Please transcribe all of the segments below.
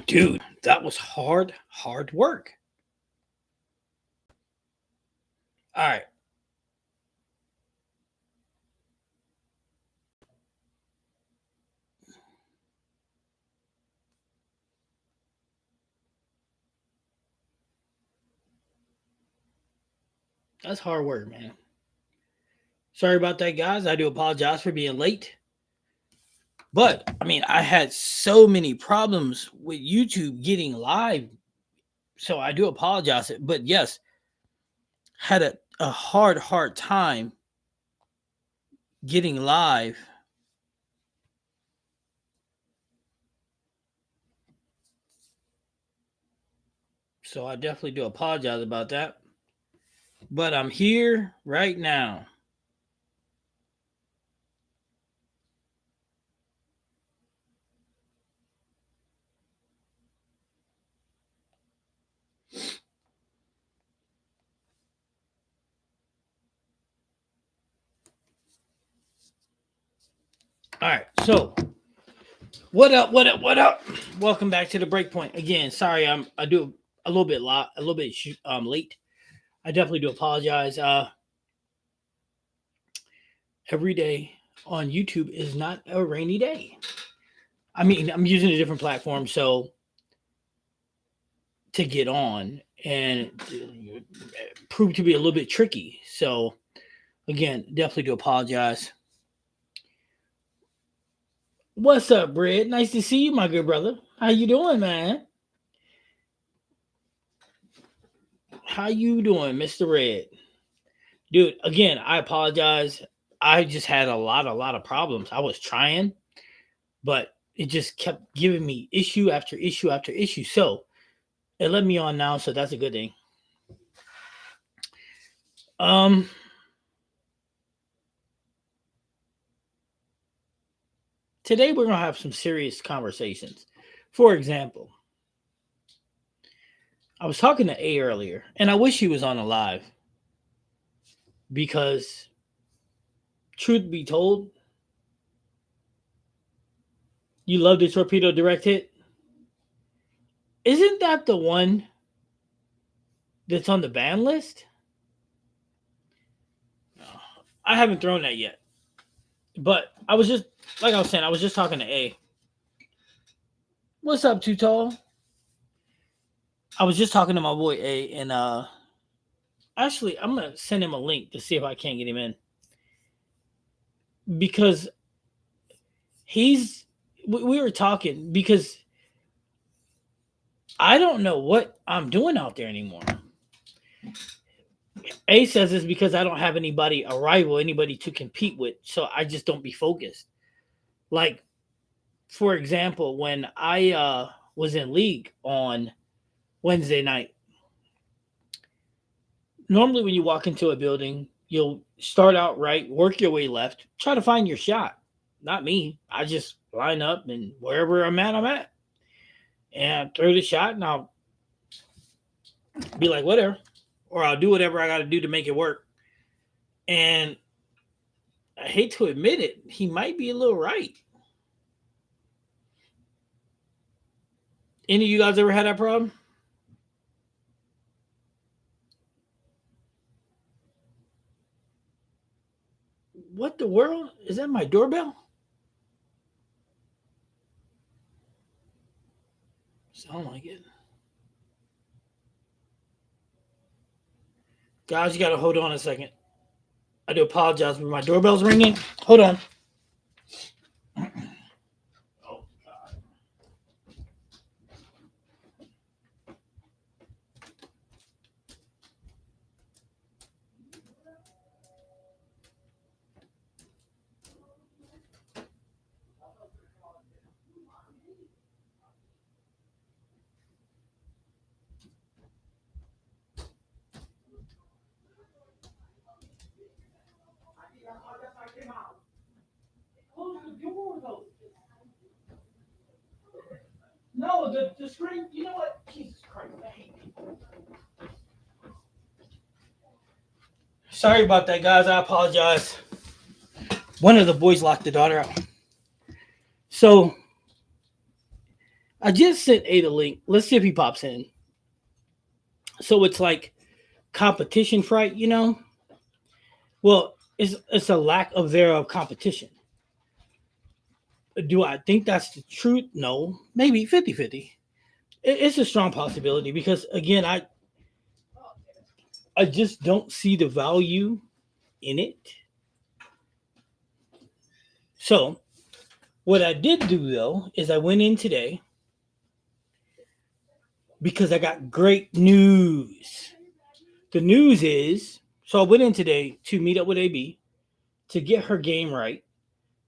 Dude, that was hard work. All right. That's hard work, man. Sorry about that, guys. I do apologize for being late. But I mean, I had so many problems with YouTube getting live. So I do apologize. But yes, had a hard time getting live. So I definitely do apologize about that. But I'm here right now. All right. So what up? What up? What up? Welcome back to the Breakpoint again. Sorry, I do a little bit late. I definitely do apologize. Every day on YouTube is not a rainy day. I mean, I'm using a different platform so to get on and prove to be a little bit tricky. So again, definitely do apologize. What's up, Brad? Nice to see you, my good brother. How you doing, man? How you doing, Mr. Red? Dude, again, I apologize. I just had a lot of problems. I was trying, but it just kept giving me issue after issue after issue. So it let me on now, so that's a good thing. Um Today we're gonna have some serious conversations. For example, I was talking to A earlier, and I wish he was on the live because, truth be told, you love the torpedo direct hit. Isn't that the one that's on the ban list? I haven't thrown that yet, but I was just like I was saying. I was just talking to A. What's up, Too Tall? I was just talking to my boy A, and actually, I'm gonna send him a link to see if I can't get him in because we were talking because I don't know what I'm doing out there anymore. A says it's because I don't have anybody anybody to compete with, so I just don't be focused. Like, for example, when I was in league on Wednesday night, normally when you walk into a building, you'll start out right, work your way left, try to find your shot. Not me. I just line up and wherever I'm at. And throw the shot and I'll be like, whatever. Or I'll do whatever I got to do to make it work. And I hate to admit it, he might be a little right. Any of you guys ever had that problem? What the world? Is that my doorbell? Sound like it. Guys, you got to hold on a second. I do apologize for my doorbell's ringing. Hold on. Oh, God. Close the door, though. No, the screen. You know what? Jesus Christ, I hate people. Sorry about that, guys. I apologize. One of the boys locked the daughter out. So I just sent A the link. Let's see if he pops in. So it's like competition fright, you know? Well, it's a lack of thereof competition. Do I think that's the truth? No. Maybe 50-50. It's a strong possibility because again, I just don't see the value in it. So what I did do though is I went in today because I got great news. The news is so I went in today to meet up with AB to get her game right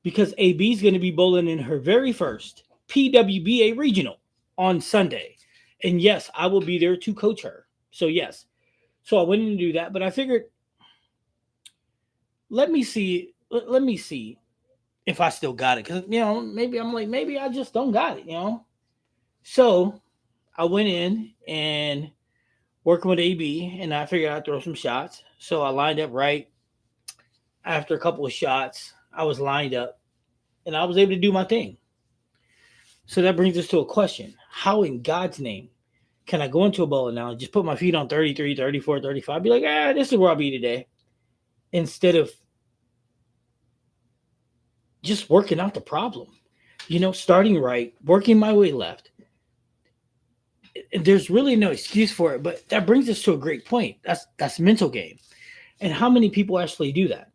because AB is going to be bowling in her very first PWBA regional on Sunday. And yes, I will be there to coach her. So yes. So I went in to do that, but I figured let me see if I still got it cuz maybe I'm like maybe I just don't got it. So I went in and working with AB and I figured I'd throw some shots. So I lined up right after a couple of shots. I was lined up and I was able to do my thing. So that brings us to a question. How in God's name can I go into a bowling alley, just put my feet on 33, 34, 35, be like, this is where I'll be today, instead of just working out the problem? Starting right, working my way left. There's really no excuse for it, but that brings us to a great point. That's mental game. And how many people actually do that?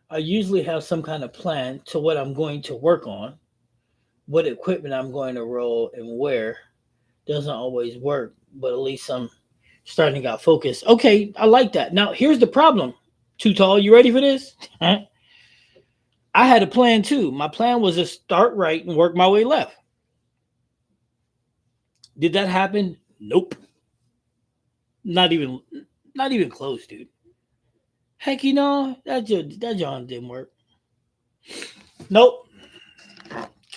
I usually have some kind of plan to what I'm going to work on, what equipment I'm going to roll and where. Doesn't always work, but at least I'm starting to get focused. Okay, I like that. Now here's the problem. Too tall, you ready for this? I had a plan too. My plan was to start right and work my way left. Did that happen? Nope. Not even not even close, dude. Heck, that John didn't work. Nope.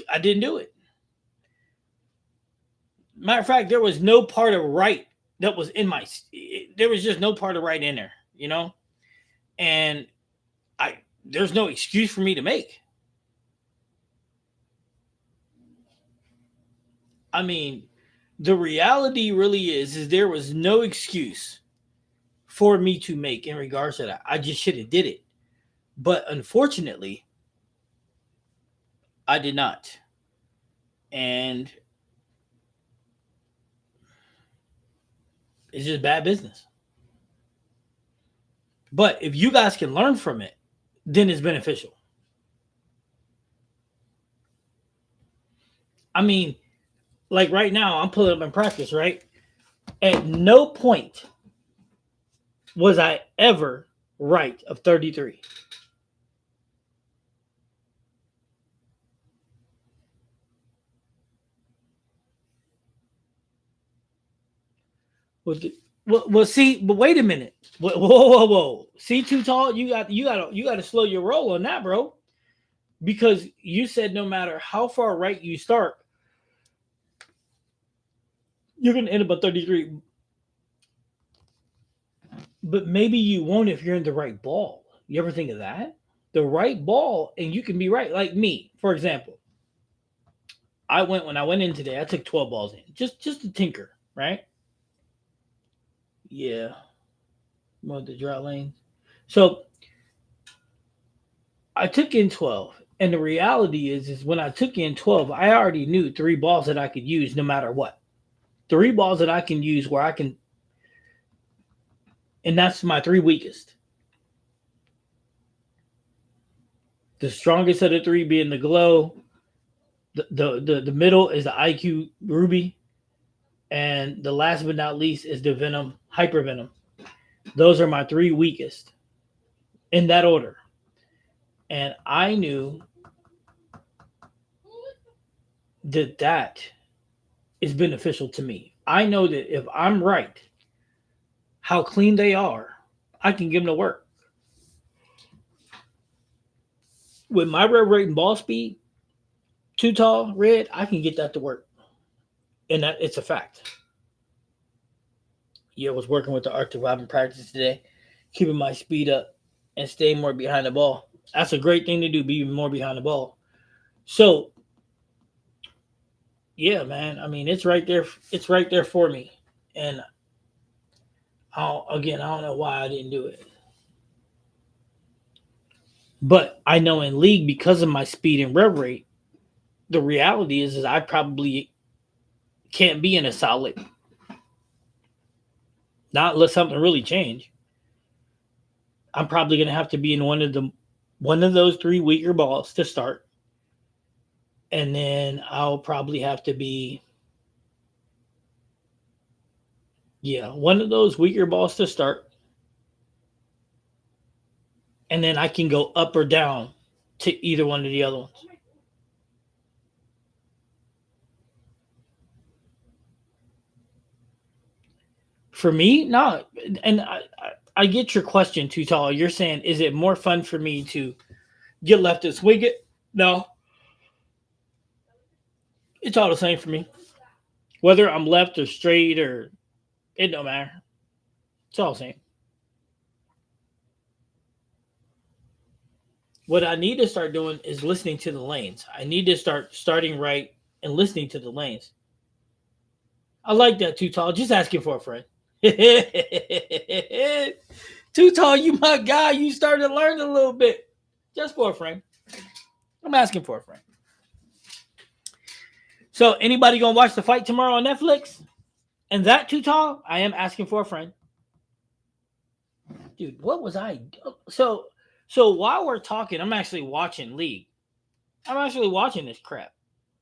I didn't do it. Matter of fact, there was no part of right that was in my. There was just no part of right in there. And I there's no excuse for me to make. I mean, the reality really is there was no excuse for me to make in regards to that. I just should have did it, but unfortunately, I did not, and it's just bad business. But if you guys can learn from it, then it's beneficial. I mean, like right now, I'm pulling up in practice, right? At no point was I ever right of 33. Well, see, but wait a minute. Whoa. See, too tall. You got to slow your roll on that, bro. Because you said no matter how far right you start, you're gonna end up at 33. But maybe you won't if you're in the right ball. You ever think of that? The right ball, and you can be right. Like me, for example. When I went in today, I took 12 balls in. Just to tinker, right? Yeah. More the drought lanes. So I took in 12. And the reality is when I took in 12, I already knew three balls that I could use no matter what. Three balls that I can use where I can, and that's my three weakest. The strongest of the three being the glow, the middle is the IQ ruby, and the last but not least is the venom hyper venom. Those are my three weakest in that order. And I knew that is beneficial to me. I know that if I'm right, how clean they are, I can give them to work. With my red rate and ball speed, too tall, red, I can get that to work. And that it's a fact. Yeah, I was working with the Arctic Robin practice today, keeping my speed up and staying more behind the ball. That's a great thing to do, be more behind the ball. So Yeah, man. I mean, it's right there. It's right there for me. And I don't know why I didn't do it. But I know in league, because of my speed and rev rate, the reality is I probably can't be in a solid, not unless something really changed. I'm probably gonna have to be in one of those three weaker balls to start, and then I'll probably have to be, yeah, one of those weaker balls to start, and then I can go up or down to either one of the other ones. For me, no, and I get your question, too tall. You're saying, is it more fun for me to get left and swing it? No, it's all the same for me. Whether I'm left or straight or it don't matter. It's all the same. What I need to start doing is listening to the lanes. I need to start starting right and listening to the lanes. I like that, too tall. Just asking for a friend. Too tall, you my guy. You started to learn a little bit. Just for a friend. I'm asking for a friend. So anybody gonna watch the fight tomorrow on Netflix? And that, too tall, I am asking for a friend. Dude, what was I? So while we're talking, I'm actually watching League. I'm actually watching this crap.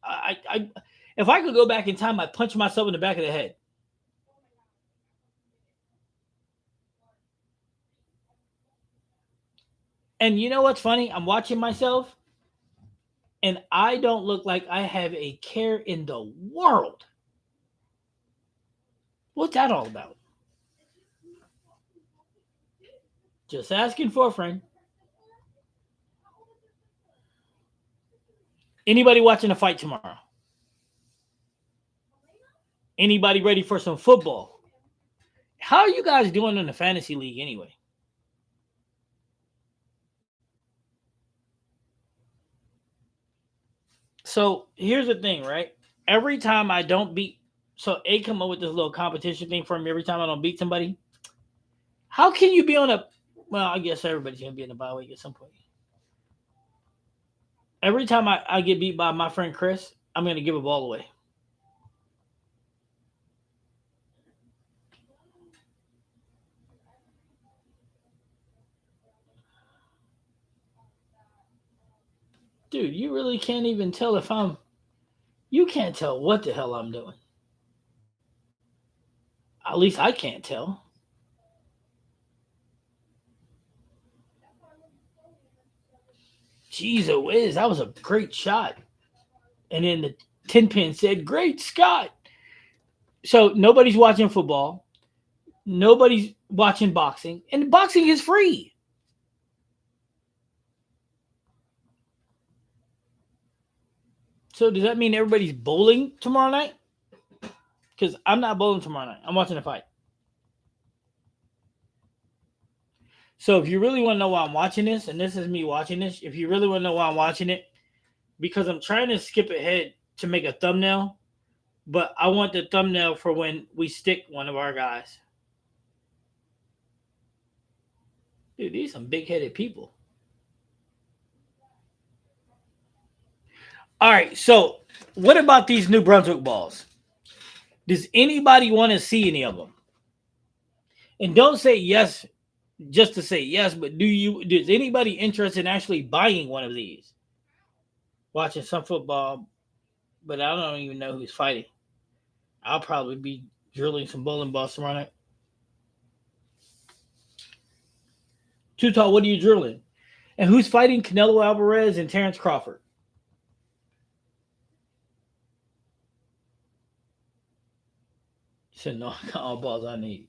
I if I could go back in time, I'd punch myself in the back of the head. And you know what's funny? I'm watching myself, and I don't look like I have a care in the world. What's that all about? Just asking for a friend. Anybody watching a fight tomorrow? Anybody ready for some football? How are you guys doing in the fantasy league anyway? So here's the thing, right? Every time I don't beat, so A come up with this little competition thing for me every time I don't beat somebody. How can you be on a? Well, I guess everybody's gonna be in the bye week at some point. Every time I get beat by my friend Chris, I'm gonna give a ball away. Dude, you really can't even tell if I'm. You can't tell what the hell I'm doing. At least I can't tell. Jeez, oh whiz, that was a great shot. And then the 10 pin said, "Great Scott." So nobody's watching football. Nobody's watching boxing, and boxing is free. So does that mean everybody's bowling tomorrow night? Because I'm not bowling tomorrow night. I'm watching a fight. So if you really want to know why I'm watching this, and this is me watching this, if you really want to know why I'm watching it, because I'm trying to skip ahead to make a thumbnail, but I want the thumbnail for when we stick one of our guys. Dude, these are some big headed people. All right, so what about these New Brunswick balls? Does anybody want to see any of them? And don't say yes just to say yes, but does anybody interested in actually buying one of these? Watching some football, but I don't even know who's fighting. I'll probably be drilling some bowling balls tomorrow night. Too tall, what are you drilling? And who's fighting Canelo Alvarez and Terrence Crawford? He said, no, I got all balls I need.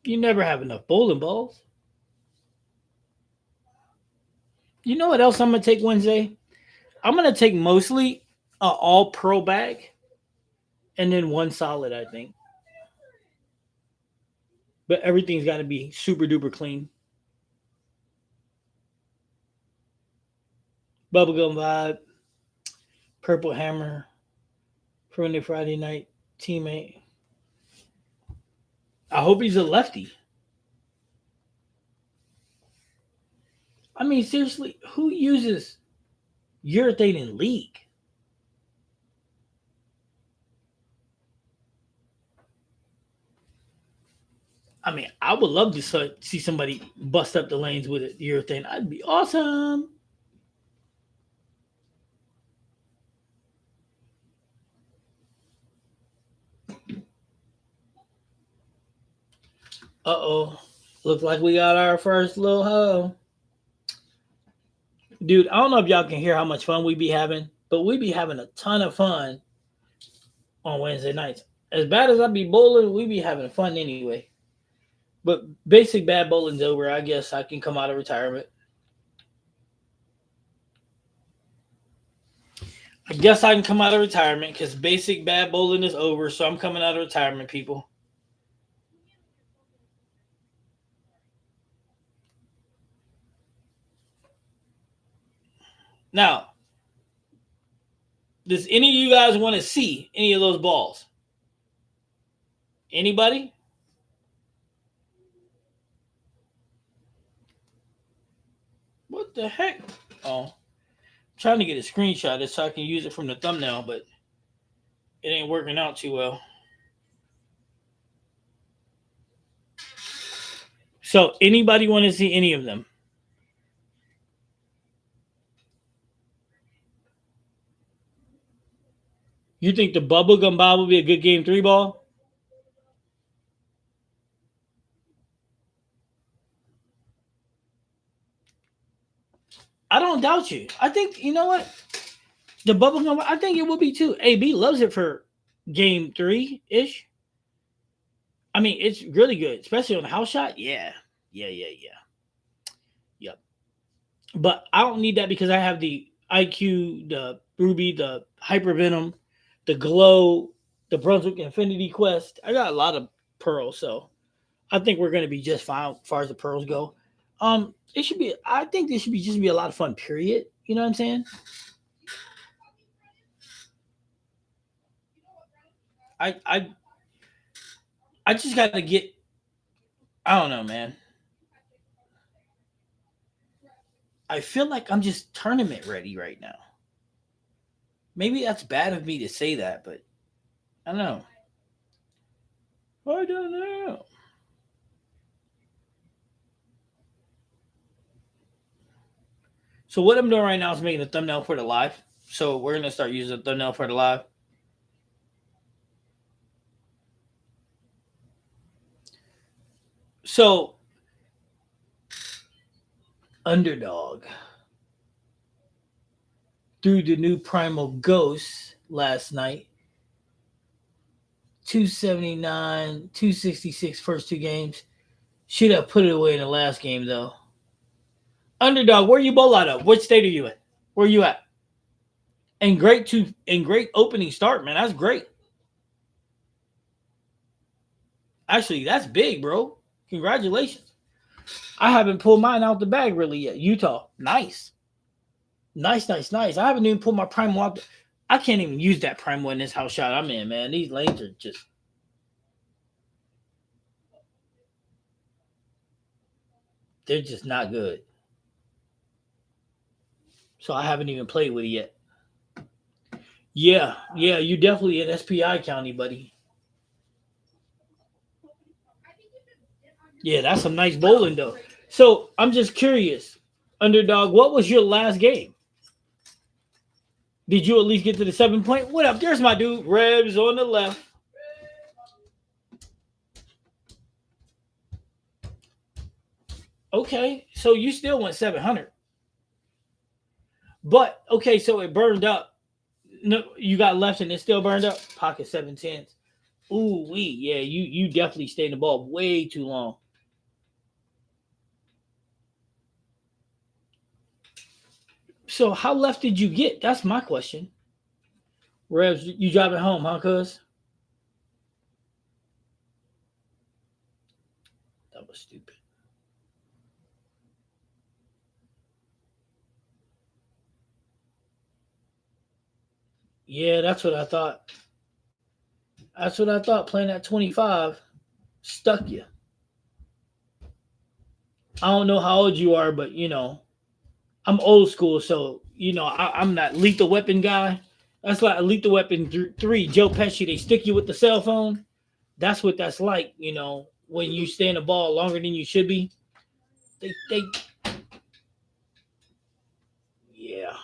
You never have enough bowling balls. You know what else I'm going to take Wednesday? I'm going to take mostly an all pro bag and then one solid, I think. but everything's got to be super duper clean. Bubblegum vibe, Purple Hammer, Friendly Friday Night teammate. I hope he's a lefty. I mean, seriously, who uses urethane in league? I mean, I would love to see somebody bust up the lanes with it, urethane. I'd be awesome. Uh oh. Looks like we got our first little hoe. Dude, I don't know if y'all can hear how much fun we be having, but we be having a ton of fun on Wednesday nights. As bad as I be bowling, we be having fun anyway. But basic bad bowling's over. I guess I can come out of retirement. I guess I can come out of retirement because basic bad bowling is over. So I'm coming out of retirement, people. Now, does any of you guys want to see any of those balls? Anybody? What the heck? Oh, I'm trying to get a screenshot of this so I can use it from the thumbnail, but it ain't working out too well. So, anybody want to see any of them? You think the bubblegum ball will be a good game 3 ball? I don't doubt you. I think, you know what? The bubblegum, I think it will be too. AB loves it for game 3 ish. I mean, it's really good, especially on the house shot. Yeah. Yeah, yeah, yeah. Yep. But I don't need that because I have the IQ, the Ruby, the Hypervenom, the Glow, the Brunswick Infinity Quest. I got a lot of pearls, so I think we're going to be just fine as far as the pearls go. It should be. I think this should be just be a lot of fun. Period. You know what I'm saying? I I I just got to get. I don't know, man. I feel like I'm just tournament ready right now. Maybe that's bad of me to say that, but I don't know. I don't know. So what I'm doing right now is making a thumbnail for the live. So we're gonna start using the thumbnail for the live. So underdog through the new Primal Ghost last night. 279, 266 first 2 games. Should have put it away in the last game though. Underdog, where you bowl out of? What state are you in? Where you at? And great opening start, man. That's great. Actually, that's big, bro. Congratulations. I haven't pulled mine out the bag really yet. Utah, nice, nice, nice, nice. I haven't even pulled my prime out. I can't even use that prime one in this house shot I'm in, man. These lanes are just. They're just not good. So I haven't even played with it yet. Yeah, yeah, you definitely in SPI County, buddy. Yeah, that's some nice bowling though. So I'm just curious, underdog. What was your last game? Did you at least get to the 7 point? What up? There's my dude, Rebs on the left. Okay, so you still went 700, but okay, so it burned up. No, you got left and it still burned up. Pocket 710s. Ooh wee, yeah, you definitely stayed in the ball way too long. So how left did you get? That's my question. Rebs, you driving home, huh, cuz? was stupid. Yeah, that's what I thought. That's what I thought. Playing at 25 stuck you. I don't know how old you are, but I'm old school, so I'm not lethal weapon guy. That's like lethal weapon three. Joe Pesci, they stick you with the cell phone. That's what that's like. When you stay in the ball longer than you should be. They yeah.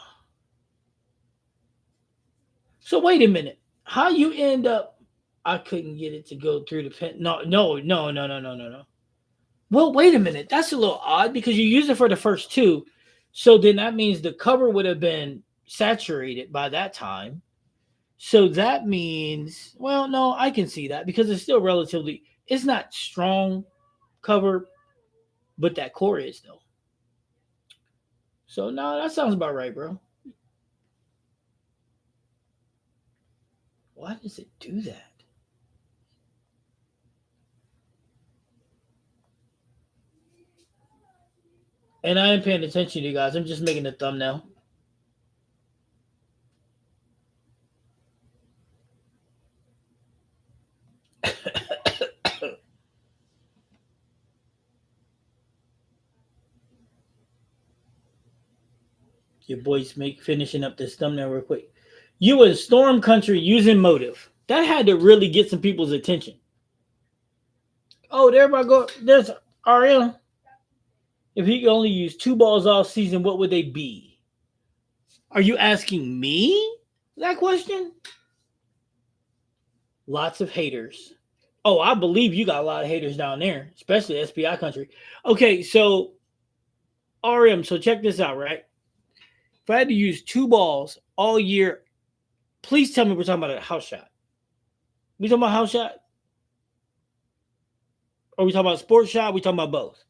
So wait a minute. How you end up? I couldn't get it to go through the pen. No, no, no, no, no, no, no, no. Well, wait a minute. That's a little odd because you used it for the first two. So then that means the cover would have been saturated by that time. So that means, well, no, I can see that because it's still relatively, it's not strong cover, but that core is though. So no, that sounds about right, bro. Why does it do that? And I ain't paying attention to you guys. I'm just making a thumbnail. Your boys make finishing up this thumbnail real quick. You in Storm Country using motive. That had to really get some people's attention. Oh, there I go. There's RM. If he could only use two balls all season, what would they be? Are you asking me that question? Lots of haters. Oh, I believe you got a lot of haters down there, especially SPI country. Okay, so RM, so check this out, right? If I had to use two balls all year, please tell me we're talking about a house shot. We talking about house shot? Or we talking about sports shot? We talking about both?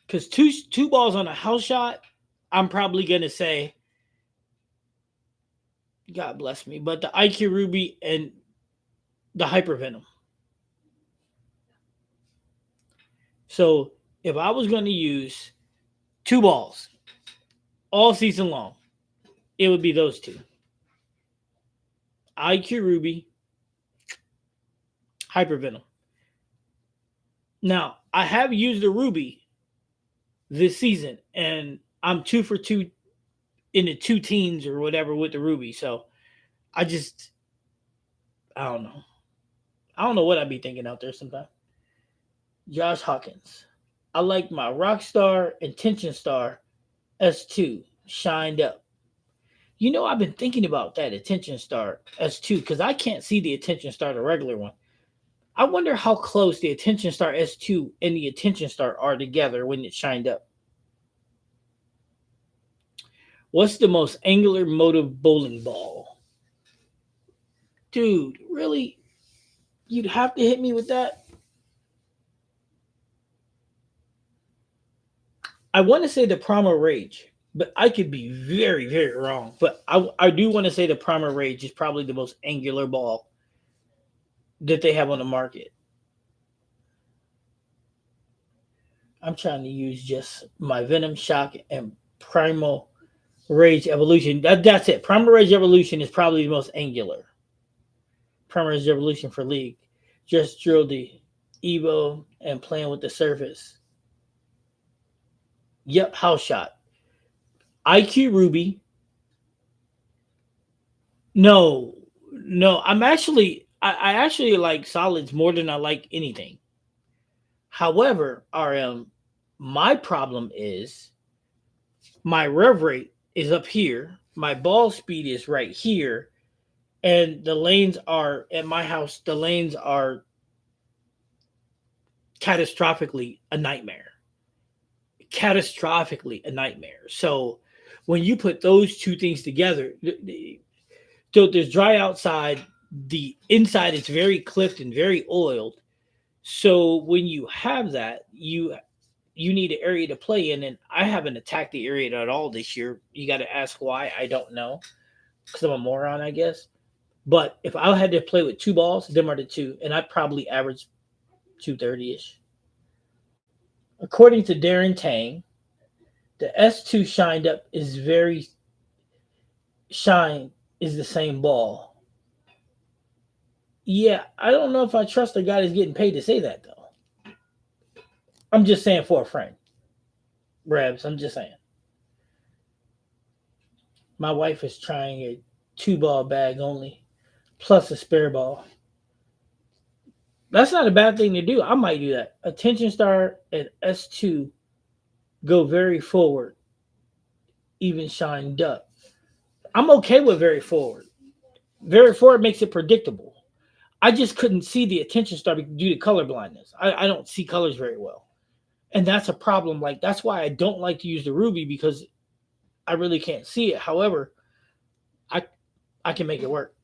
Because two balls on a house shot, I'm probably gonna say, God bless me, but the IQ Ruby and the Hypervenom. So if I was gonna use two balls all season long, it would be those two. IQ Ruby, Hypervenom. Now, I have used the Ruby this season, and I'm 2 for 2 in the two teens or whatever with the Ruby. So I just, I don't know. I don't know what I'd be thinking out there sometimes. Josh Hawkins. I like my Rockstar and Tension Star S2 shined up. I've been thinking about that Attention Star S2 because I can't see the Attention Star, the regular one. I wonder how close the Attention Star S2 and the Attention Star are together when it's shined up. What's the most angular motive bowling ball? Dude, really? You'd have to hit me with that? I want to say the Primal Rage, but I could be very, very wrong. But I do want to say the Primal Rage is probably the most angular ball that they have on the market. I'm trying to use just my Venom Shock and Primal Rage Evolution. That's it. Primal Rage Evolution is probably the most angular. Primal Rage Evolution for League. Just drill the Evo and playing with the surface. Yep, house shot. IQ Ruby. No, no. I actually like solids more than I like anything. However, RM, my problem is my rev rate is up here. My ball speed is right here. And the lanes are at my house, the lanes are catastrophically a nightmare. Catastrophically a nightmare. So when you put those two things together, so there's dry outside, the inside is very clipped and very oiled. So when you have that, you need an area to play in, and I haven't attacked the area at all this year. You got to ask why. I don't know because I'm a moron, I guess. But if I had to play with two balls, them are the two, and I'd probably average 230 ish. According to Darren Tang, the S2 shined up is very shine is the same ball. Yeah, I don't know if I trust the guy that's getting paid to say that though. I'm just saying for a friend. Rebs, I'm just saying. My wife is trying a two ball bag only, plus a spare ball. That's not a bad thing to do. I might do that. Attention star at S2 go very forward, even shined up. I'm okay with very forward. Very forward makes it predictable. I just couldn't see the attention star due to color blindness. I don't see colors very well. And that's a problem. Like, that's why I don't like to use the Ruby because I really can't see it. However, I I can make it work.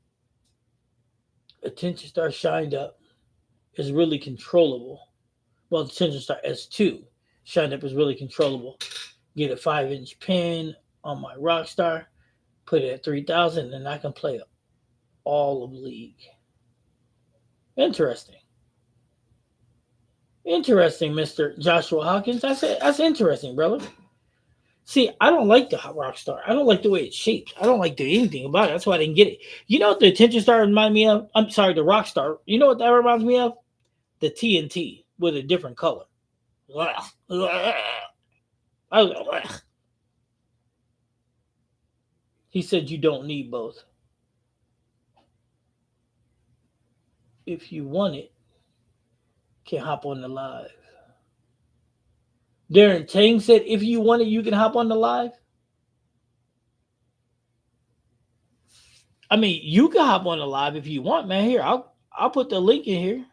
Attention star shined up is really controllable. Well, the attention star S2 shined up is really controllable. Get a 5-inch pin on my Rockstar, put it at 3,000, and I can play all of League. Interesting. Interesting, Mr. Joshua Hawkins. That's interesting, brother. See, I don't like the Rockstar. I don't like the way it's shaped. I don't like anything about it. That's why I didn't get it. You know what the attention star reminded me of? I'm sorry, the Rockstar. You know what that reminds me of? The TNT with a different color. He said you don't need both. If you want it, can hop on the live. Darren Tang said if you want it, you can hop on the live. I mean, you can hop on the live if you want, man. Here, I'll put the link in here.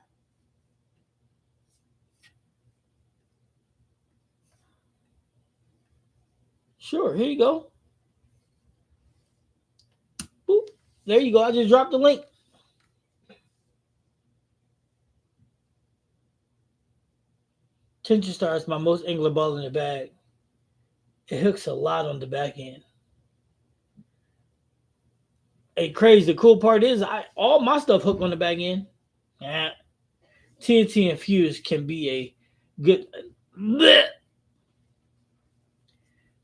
Sure, here you go. Boop. There you go. I just dropped the link. Tension Star is my most angular ball in the bag. It hooks a lot on the back end. Hey, crazy. The cool part is all my stuff hook on the back end. Yeah. TNT infused can be a good. Bleh.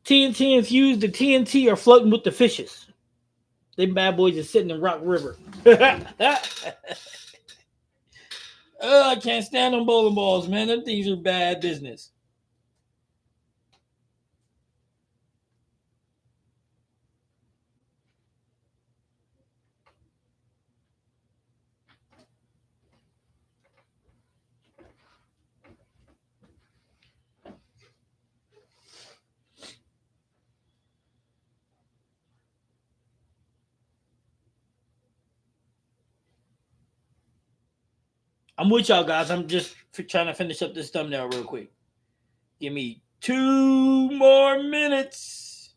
TNT infused, the TNT are floating with the fishes. Them bad boys are sitting in Rock River. Oh, I can't stand them bowling balls, man. Them things are bad business. I'm with y'all guys. I'm just trying to finish up this thumbnail real quick. Give me 2 more minutes.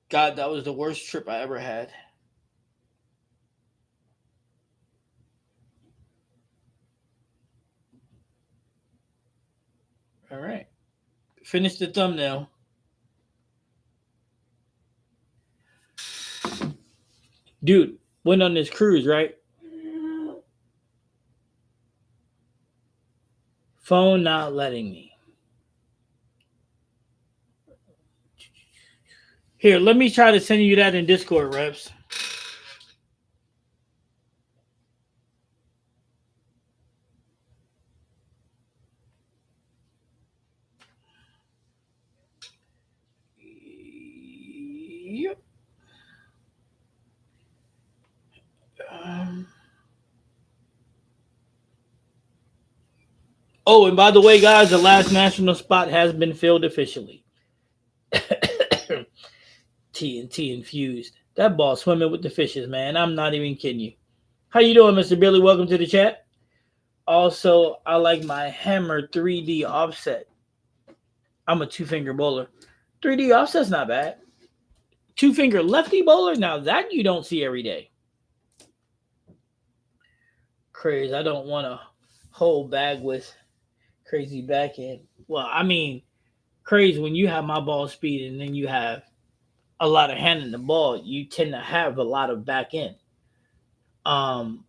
God, that was the worst trip I ever had. All right. Finish the thumbnail. Dude, went on this cruise, right? Phone not letting me. Here, let me try to send you that in Discord, reps. Yep. Um, oh, and by the way, guys, the last national spot has been filled officially. TNT infused. That ball swimming with the fishes, man. I'm not even kidding you. How you doing, Mr. Billy? Welcome to the chat. Also, I like my hammer 3D offset. I'm a two-finger bowler. 3D offset's not bad. Two-finger lefty bowler? Now that you don't see every day. Crazy. I don't want a whole bag with crazy backhand. Well, I mean, crazy when you have my ball speed and then you have a lot of hand in the ball, you tend to have a lot of back end. Um,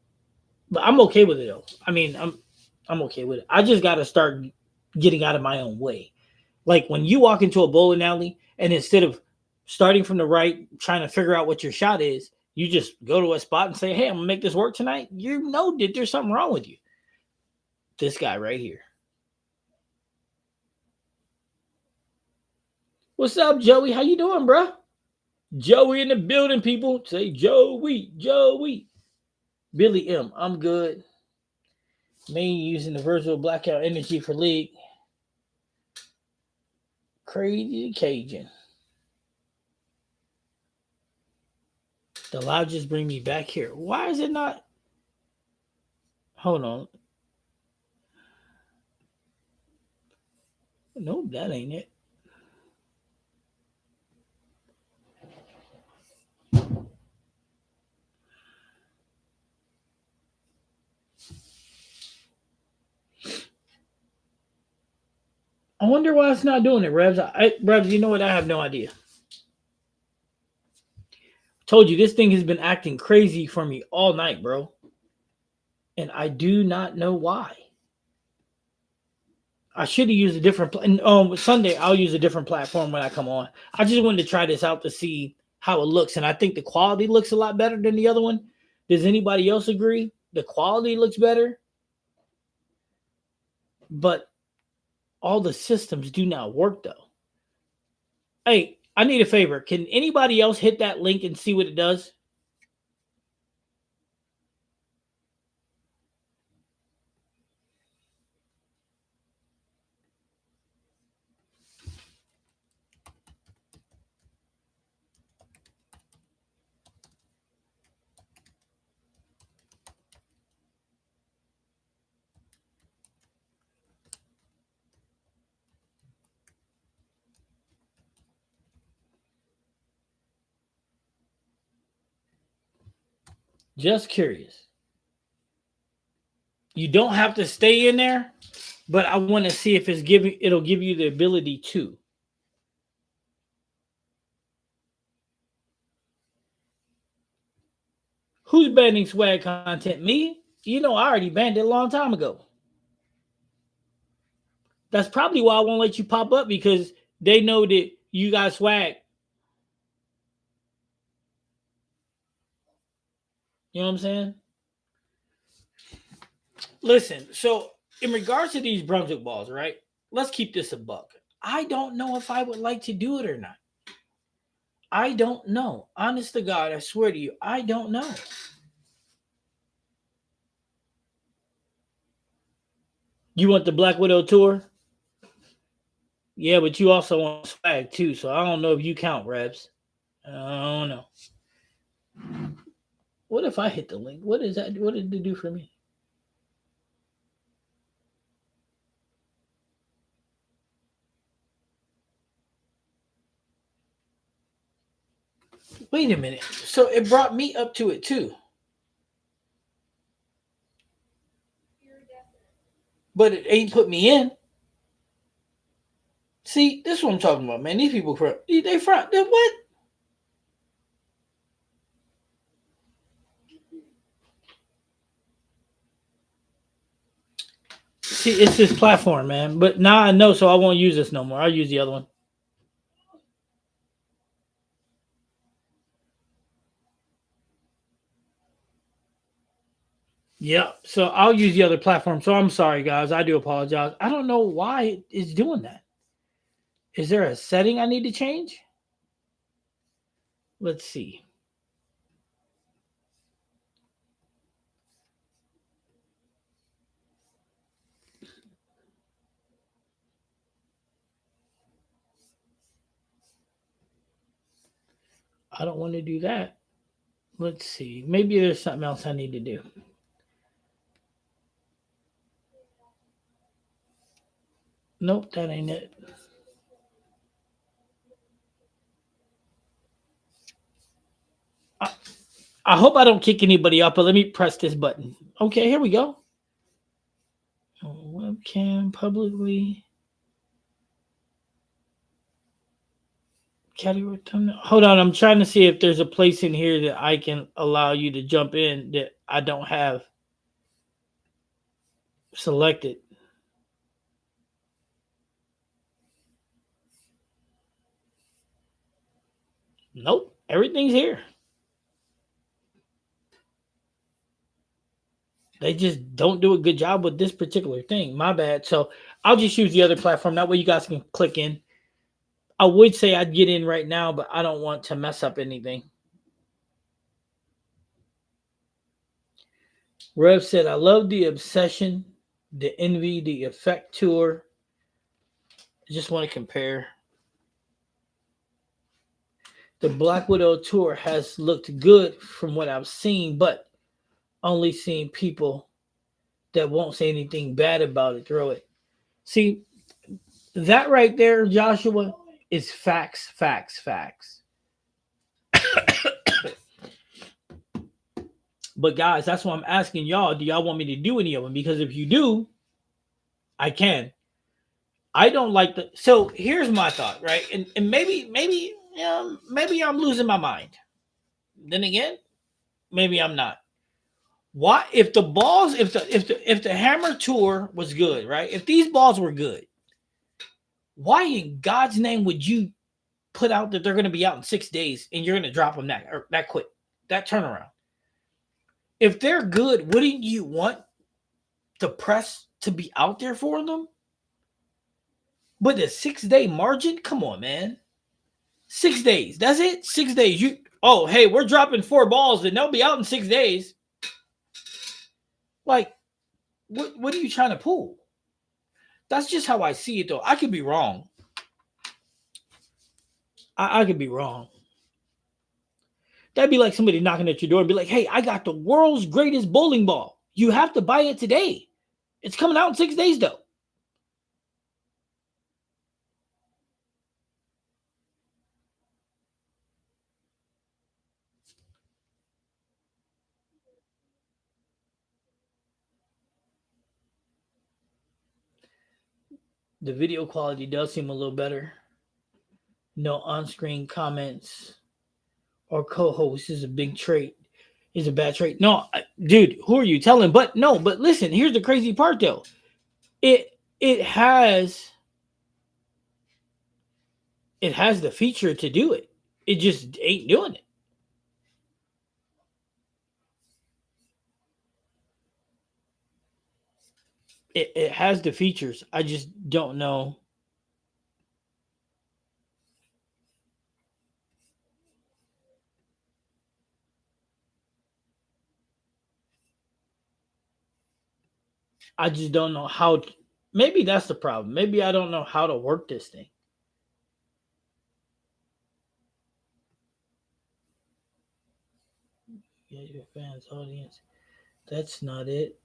but I'm okay with it though. I mean, I'm okay with it. I just got to start getting out of my own way. Like when you walk into a bowling alley and instead of starting from the right, trying to figure out what your shot is, you just go to a spot and say, "Hey, I'm gonna make this work tonight." You know that there's something wrong with you. This guy right here. What's up, Joey? How you doing, bro? Joey in the building, people. Say Joey, Joey. Billy M. I'm good. Mainly using the virtual blackout energy for league. Crazy Cajun. The live just bring me back here. Why is it not? Hold on. Nope, that ain't it. I wonder why it's not doing it, Rebs. Rebs, you know what? I have no idea. Told you this thing has been acting crazy for me all night, bro. And I do not know why. I should have used a different. Sunday I'll use a different platform when I come on. I just wanted to try this out to see how it looks, and I think the quality looks a lot better than the other one. Does anybody else agree? The quality looks better, but all the systems do not work though. Hey, I need a favor. Can anybody else hit that link and see what it does? Just curious. You don't have to stay in there, but I want to see if it'll give you the ability to. Who's banning swag content? Me? You know I already banned it a long time ago. That's probably why I won't let you pop up because they know that you got swag. You know what I'm saying? Listen, so in regards to these Brunswick balls, right? Let's keep this a buck. I don't know if I would like to do it or not. I don't know. Honest to God, I swear to you, I don't know. You want the Black Widow tour? Yeah, but you also want swag too, so I don't know if you count reps. I don't know. What if I hit the link? What is that? What did it do for me? Wait a minute. So it brought me up to it too. But it ain't put me in. See, this is what I'm talking about, man. These people front. They front. They what? See, it's this platform, man. But now I know, so I won't use this no more. I'll use the other one. Yeah. So I'll use the other platform. So I'm sorry, guys. I do apologize. I don't know why it's doing that. Is there a setting I need to change? Let's see. I don't want to do that. Let's see. Maybe there's something else I need to do. Nope, that ain't it. I, I hope I don't kick anybody up, but let me press this button. Okay, here we go. Webcam publicly. Category thumbnail. Hold on, I'm trying to see if there's a place in here that I can allow you to jump in that I don't have Select it. Nope. Everything's here. They just don't do a good job with this particular thing. My bad. So I'll just use the other platform. That way you guys can click in. I would say I'd get in right now, but I don't want to mess up anything. Rev said, I love the obsession, the envy, the effect tour. I just want to compare. The Black Widow tour has looked good from what I've seen, but only seeing people that won't say anything bad about it throw it. See, that right there, Joshua, is facts, facts, facts. But guys, that's why I'm asking y'all, do y'all want me to do any of them? Because if you do, I can. I don't like the so here's my thought, right? And maybe I'm losing my mind. Then again, maybe I'm not. Why if the balls if the hammer tour was good, right? If these balls were good, why in God's name would you put out that they're going to be out in 6 days and you're going to drop them that quick, that turnaround? If they're good, wouldn't you want the press to be out there for them? But the 6 day margin, come on, man. 6 days. That's it. 6 days. Hey, we're dropping 4 balls and they'll be out in 6 days. Like, what are you trying to pull? That's just how I see it, though. I could be wrong. I could be wrong. That'd be like somebody knocking at your door and be like, hey, I got the world's greatest bowling ball. You have to buy it today. It's coming out in 6 days, though. The video quality does seem a little better. No on-screen comments or co-host is a big trait. Is a bad trait. No, dude, who are you telling? But listen, here's the crazy part though. It has the feature to do it. It just ain't doing it. It has the features. I just don't know. I just don't know how. Maybe that's the problem. Maybe I don't know how to work this thing. Yeah, your fans, audience. That's not it.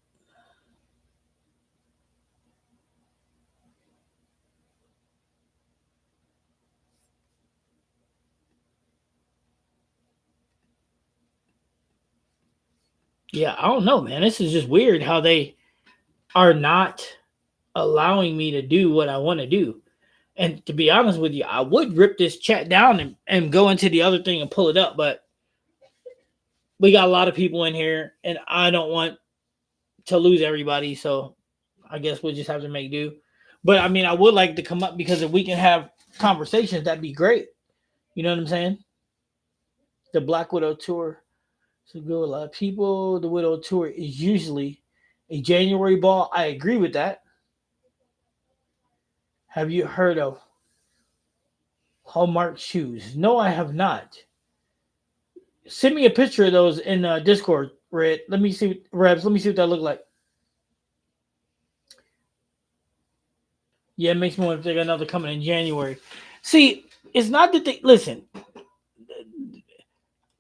Yeah, I don't know, man. This is just weird how they are not allowing me to do what I want to do. And to be honest with you, I would rip this chat down and go into the other thing and pull it up, but we got a lot of people in here and I don't want to lose everybody. So I guess we'll just have to make do. But I mean, I would like to come up because if we can have conversations, that'd be great. You know what I'm saying? The Black Widow tour. So go a lot of people. The Widow tour is usually a January ball. I agree with that. Have you heard of Hallmark shoes? No, I have not. Send me a picture of those in Discord, Red. Let me see, Rebs. Let me see what that look like. Yeah, it makes me want to think another coming in January. See, it's not that they listen.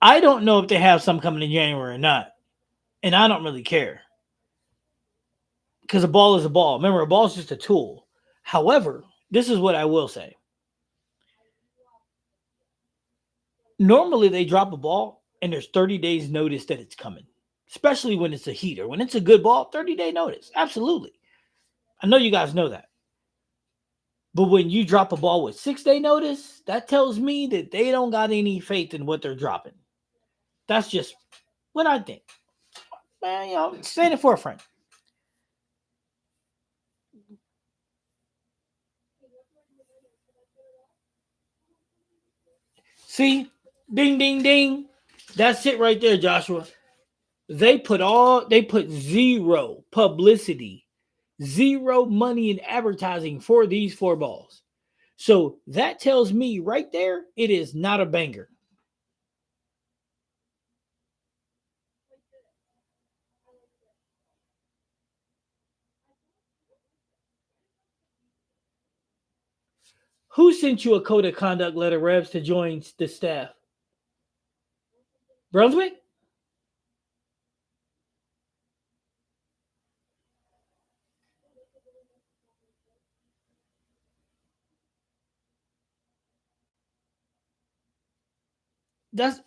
I don't know if they have some coming in January or not, and I don't really care because a ball is a ball. Remember, a ball is just a tool. However, this is what I will say. Normally, they drop a ball and there's 30 days notice that it's coming, especially when it's a heater. When it's a good ball, 30-day notice. Absolutely. I know you guys know that. But when you drop a ball with 6 day notice, that tells me that they don't got any faith in what they're dropping. That's just what I think. Man, saying it for a friend. See, ding, ding, ding. That's it right there, Joshua. They put zero publicity, zero money in advertising for these four balls. So that tells me right there it is not a banger. Who sent you a code of conduct letter, Revs, to join the staff? Brunswick? That's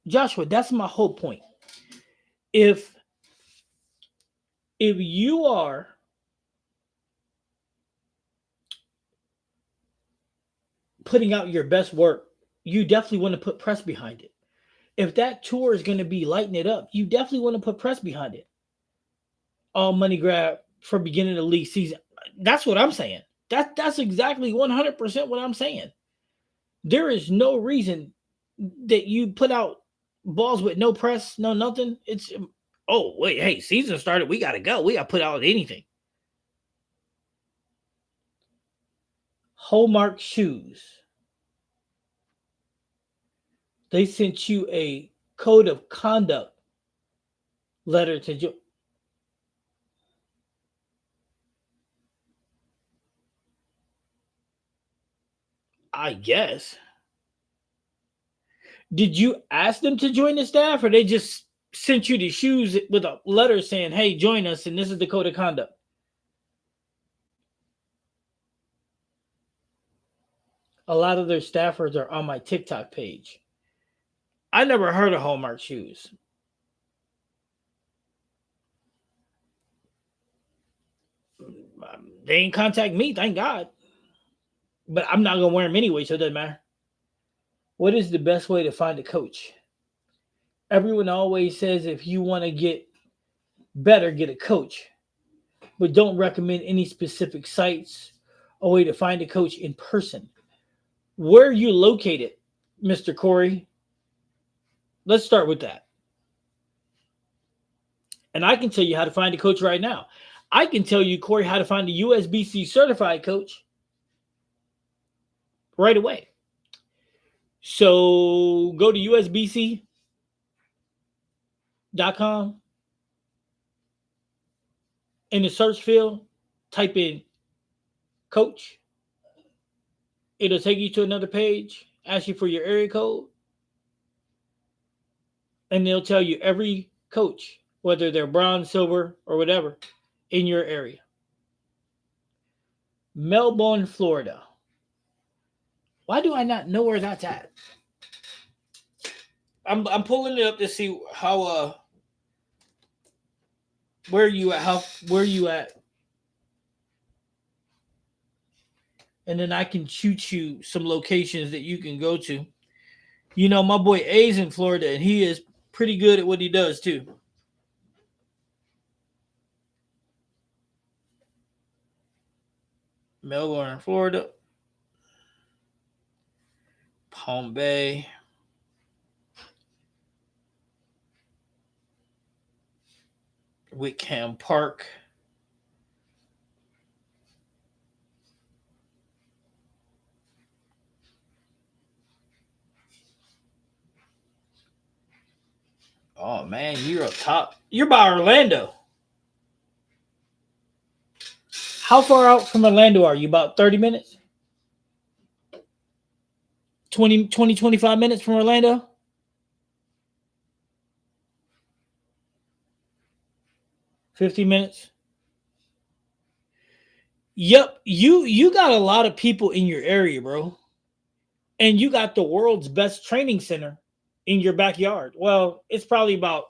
Joshua. That's my whole point. If if you are putting out your best work, you definitely want to put press behind it. If that tour is going to be lighting it up, you definitely want to put press behind it. All money grab for beginning of the league season. That's what I'm saying. That's exactly 100% what I'm saying. There is no reason that you put out balls with no press, no nothing. It's oh wait, hey, season started. We gotta go. We gotta put out anything. Hallmark shoes. They sent you a code of conduct letter to I guess. Did you ask them to join the staff, or they just sent you the shoes with a letter saying, "Hey, join us," and this is the code of conduct? A lot of their staffers are on my TikTok page. I never heard of Hallmark shoes. They ain't contact me, thank God. But I'm not gonna wear them anyway, so it doesn't matter. What is the best way to find a coach? Everyone always says if you want to get better, get a coach, but don't recommend any specific sites or way to find a coach in person. Where are you located, Mr. Corey? Let's start with that. And I can tell you how to find a coach right now. I can tell you, Corey, how to find a USBC certified coach right away. So go to usbc.com. In the search field, type in coach. It'll take you to another page, ask you for your area code, and they'll tell you every coach, whether they're bronze, silver, or whatever, in your area. Melbourne, Florida. Why do I not know where that's at? I'm pulling it up to see how where you at, how where you at, and then I can shoot you some locations that you can go to. You know, my boy A's in Florida, and he is pretty good at what he does too. Melbourne, Florida, Palm Bay, Wickham Park. Oh man, you're up top. You're by Orlando. How far out from Orlando are you? About 30 minutes? 25 minutes from Orlando? 50 minutes? Yep, you got a lot of people in your area, bro. And you got the world's best training center in your backyard. Well, it's probably about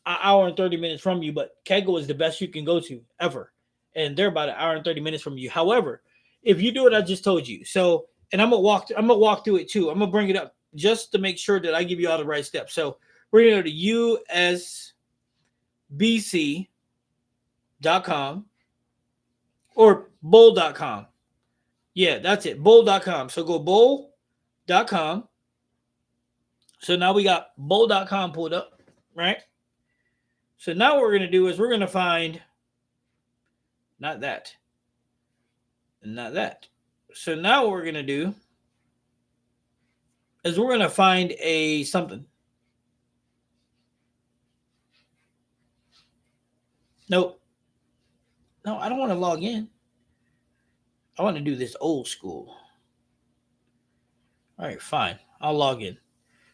an hour and 30 minutes from you, but Kegel is the best you can go to ever. And they're about an hour and 30 minutes from you. However, if you do what I just told you, so and I'm gonna walk through it too. I'm gonna bring it up just to make sure that I give you all the right steps. So we're gonna go to usbc.com or bowl.com. Yeah, that's it. Bowl.com. So go bowl So now we got bowl.com pulled up, right? So now what we're going to do is we're going to find not that and not that. So now what we're going to do is we're going to find a something. Nope. No, I don't want to log in. I want to do this old school. All right, fine. I'll log in.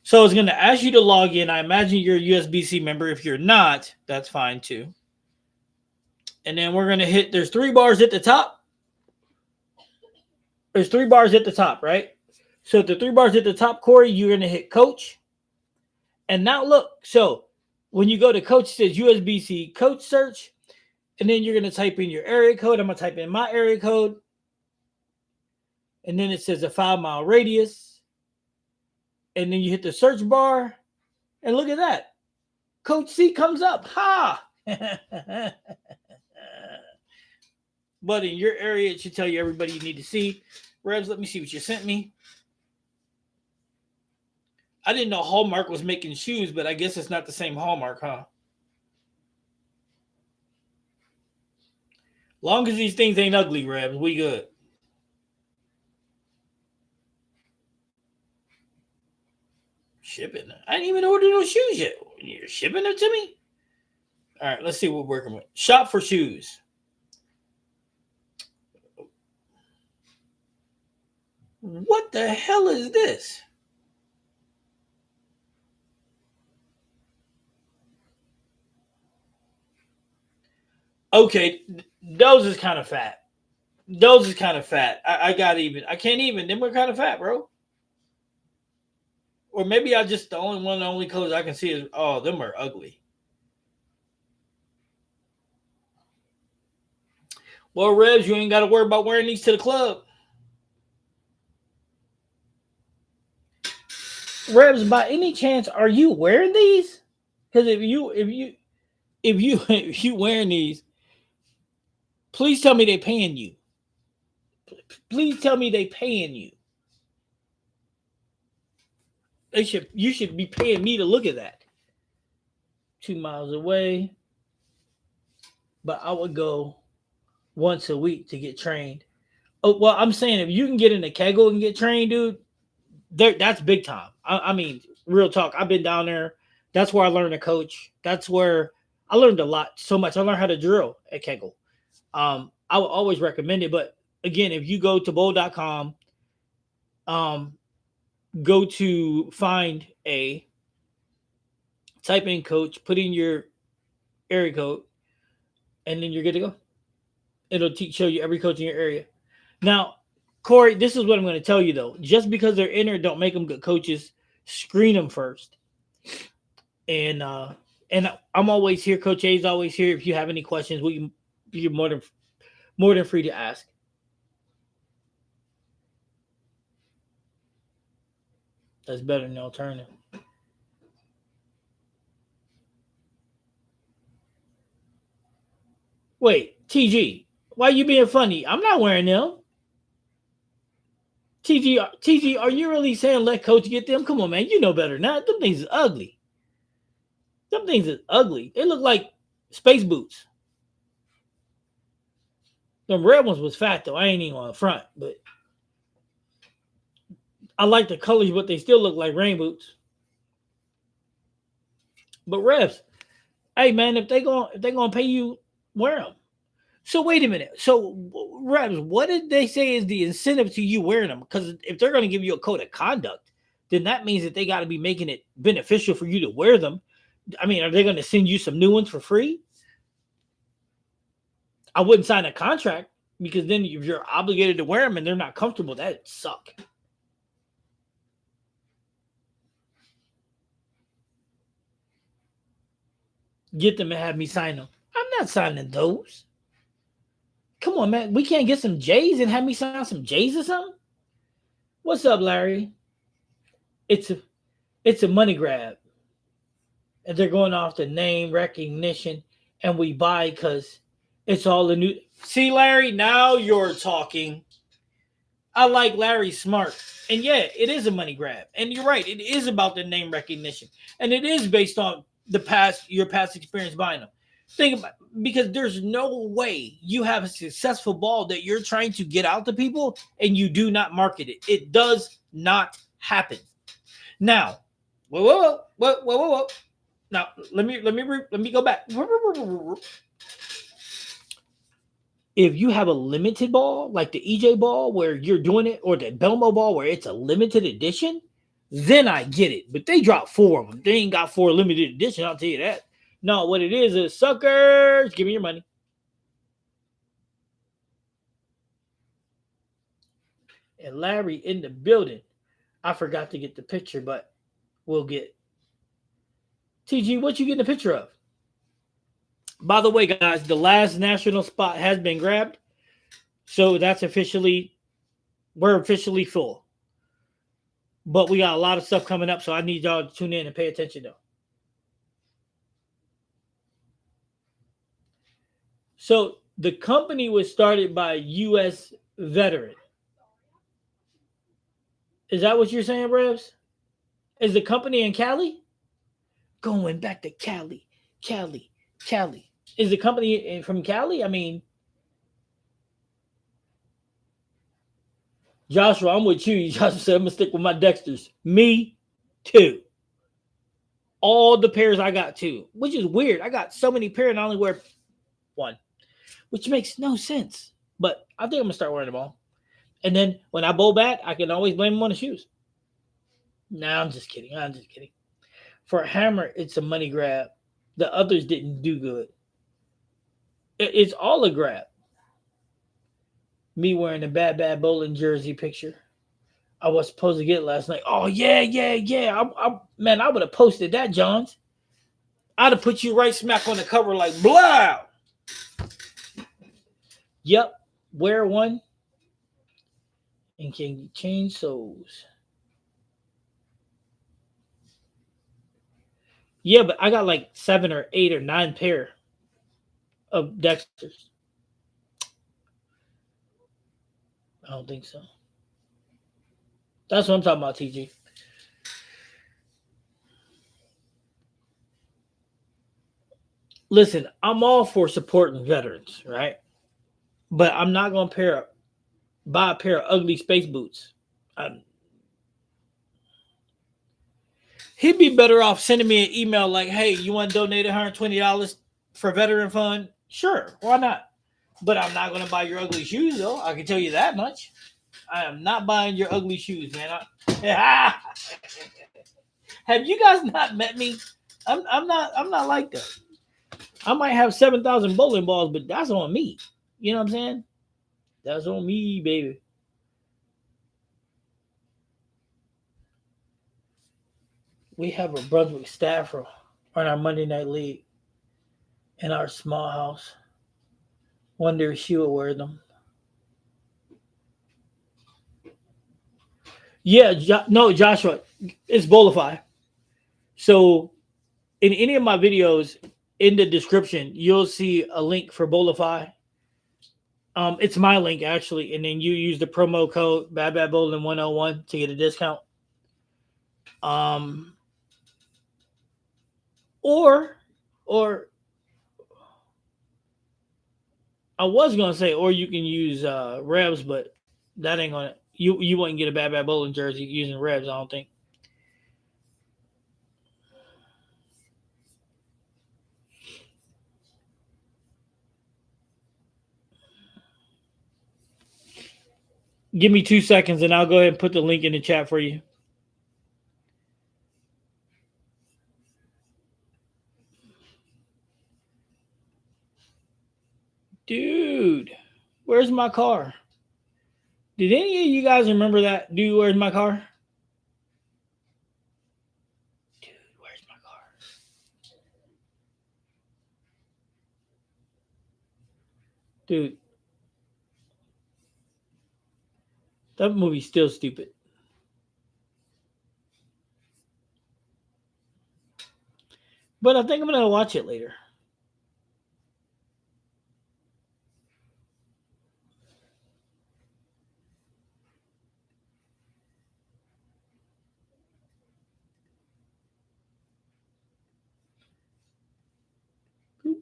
So it's going to ask you to log in. I imagine you're a USB-C member. If you're not, that's fine too. And then we're going to hit, there's 3 bars at the top. There's 3 bars at the top, right? So the 3 bars at the top, Corey, you're going to hit coach. And now look, so when you go to coach, it says USB-C coach search. And then you're going to type in your area code. I'm going to type in my area code. And then it says a 5-mile radius. And then you hit the search bar. And look at that. Coach C comes up. Ha! But in your area, it should tell you everybody you need to see. Rebs, let me see what you sent me. I didn't know Hallmark was making shoes, but I guess it's not the same Hallmark, huh? Long as these things ain't ugly, Rebs, we good. Shipping. I didn't even order no shoes yet. You're shipping them to me? All right, let's see what we're working with. Shop for shoes. What the hell is this? Okay, those is kind of fat. Those is kind of fat. I can't even. Them are kind of fat, bro. Or maybe I just the only clothes I can see is them are ugly. Well, Rebs, you ain't got to worry about wearing these to the club. Rebs, by any chance, are you wearing these? Because if you wearing these, please tell me they paying you. Please tell me they paying you. You should be paying me to look at that. 2 miles away. But I would go once a week to get trained. Oh, well, I'm saying if you can get in a kegel and get trained, dude, that's big time. I mean, real talk. I've been down there. That's where I learned to coach. That's where I learned a lot, so much. I learned how to drill at kegel. I would always recommend it. But again, if you go to bowl.com, go to find a, type in coach, put in your area code, and then you're good to go. It'll show you every coach in your area. Now, Corey, this is what I'm going to tell you, though. Just because they're in there, don't make them good coaches. Screen them first. And I'm always here. Coach A is always here. If you have any questions, you're more than free to ask. That's better than the alternative. Wait, TG, why you being funny? I'm not wearing them. TG, are you really saying let coach get them? Come on, man. You know better than that. Them things is ugly. Them things is ugly. They look like space boots. Them red ones was fat, though. I ain't even on the front, but I like the colors, but they still look like rain boots. But refs, hey man, if they gonna pay you, wear them. So wait a minute. So refs, what did they say is the incentive to you wearing them? Because if they're gonna give you a code of conduct, then that means that they got to be making it beneficial for you to wear them. I mean, are they going to send you some new ones for free? I wouldn't sign a contract because then if you're obligated to wear them and they're not comfortable, that'd suck. Get them and have me sign them. I'm not signing those. Come on, man. We can't get some J's and have me sign some J's or something? What's up, Larry? It's a money grab. And they're going off the name recognition, and we buy because it's all the new. See, Larry, now you're talking. I like Larry Smart. And yeah, it is a money grab. And you're right, it is about the name recognition. And it is based on your past experience buying them. Think about, because there's no way you have a successful ball that you're trying to get out to people and you do not market it. It does not happen. Now, whoa. Now let me go back. If you have a limited ball, like the EJ ball where you're doing it, or the Belmo ball where it's a limited edition, then I get it. But they dropped four of them. They ain't got four limited edition, I'll tell you that. No, what it is suckers, give me your money. And Larry in the building. I forgot to get the picture, but we'll get. TG, what you getting a picture of? By the way, guys, the last national spot has been grabbed. So that's officially, we're officially full. But we got a lot of stuff coming up, so I need y'all to tune in and pay attention though. So the company was started by a U.S. veteran. Is that what you're saying, Revs? Is the company in Cali? Going back to Cali, Cali, Cali. Is the company from Cali? I mean, Joshua, I'm with you. Joshua said I'm gonna stick with my Dexters. Me too. All the pairs I got too, which is weird. I got so many pairs and I only wear one, which makes no sense. But I think I'm gonna start wearing them all. And then when I bowl bat, I can always blame them on the shoes. No, I'm just kidding. I'm just kidding. For a hammer, it's a money grab. The others didn't do good. It's all a grab. Me wearing a bad bowling jersey picture I was supposed to get last night. Oh yeah. Man, I would have posted that, Johns. I'd have put you right smack on the cover like blah. Yep, wear one and can you change souls? Yeah, but I got like 7 or 8 or 9 pair of Dexters. I don't think so. That's what I'm talking about, TG. Listen, I'm all for supporting veterans, right? But I'm not gonna buy a pair of ugly space boots. Um, he'd be better off sending me an email like, "Hey, you want to donate $120 for veteran fund?" Sure, why not? But I'm not gonna buy your ugly shoes, though. I can tell you that much. I am not buying your ugly shoes, man. Have you guys not met me? I'm not like that. I might have 7,000 bowling balls, but that's on me. You know what I'm saying? That's on me, baby. We have a Brunswick staffer on our Monday night league in our small house. Wonder if she would wear them. Yeah, no, Joshua, it's Bolify. So in any of my videos, in the description, you'll see a link for Bolify. It's my link actually, and then you use the promo code Bad Bowling 101 to get a discount. Um, or I was gonna say, or you can use Revs, but that ain't gonna you wouldn't get a Bad Bowling jersey using Revs. I don't think. Give me 2 seconds, and I'll go ahead and put the link in the chat for you. Dude, where's my car? Did any of you guys remember that? Dude, where's my car? Dude, where's my car? Dude, that movie's still stupid. But I think I'm gonna watch it later.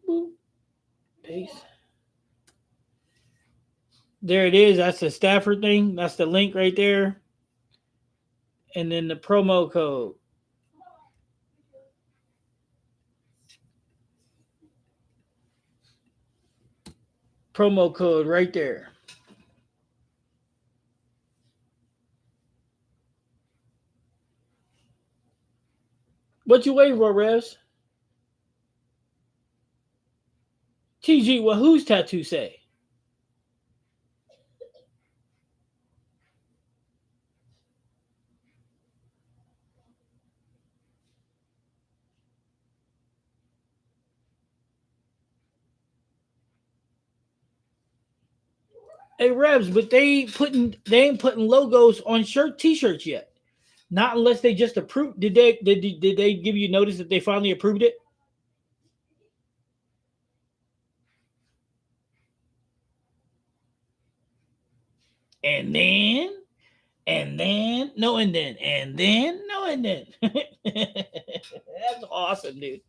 Boop. Paste. There it is. That's the Stafford thing. That's the link right there. And then the promo code. Promo code right there. What you waiting for, Revs? TG, well, whose tattoo say? Hey, Revs, but they ain't putting logos on t-shirts yet. Not unless they just approved. Did they give you notice that they finally approved it? And then, and then. That's awesome, dude.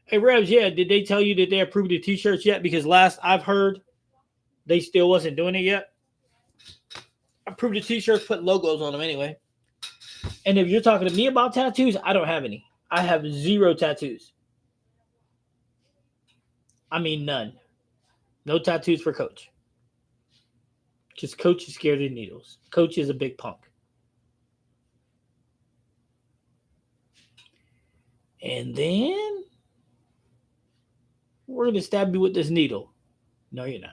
Hey, Revs, yeah, did they tell you that they approved the t-shirts yet? Because last I've heard, they still wasn't doing it yet. Approved the t-shirts, put logos on them anyway. And if you're talking to me about tattoos, I don't have any. I have zero tattoos. I mean, none. No tattoos for Coach. Because Coach is scared of needles. Coach is a big punk. And then we're going to stab you with this needle. No, you're not.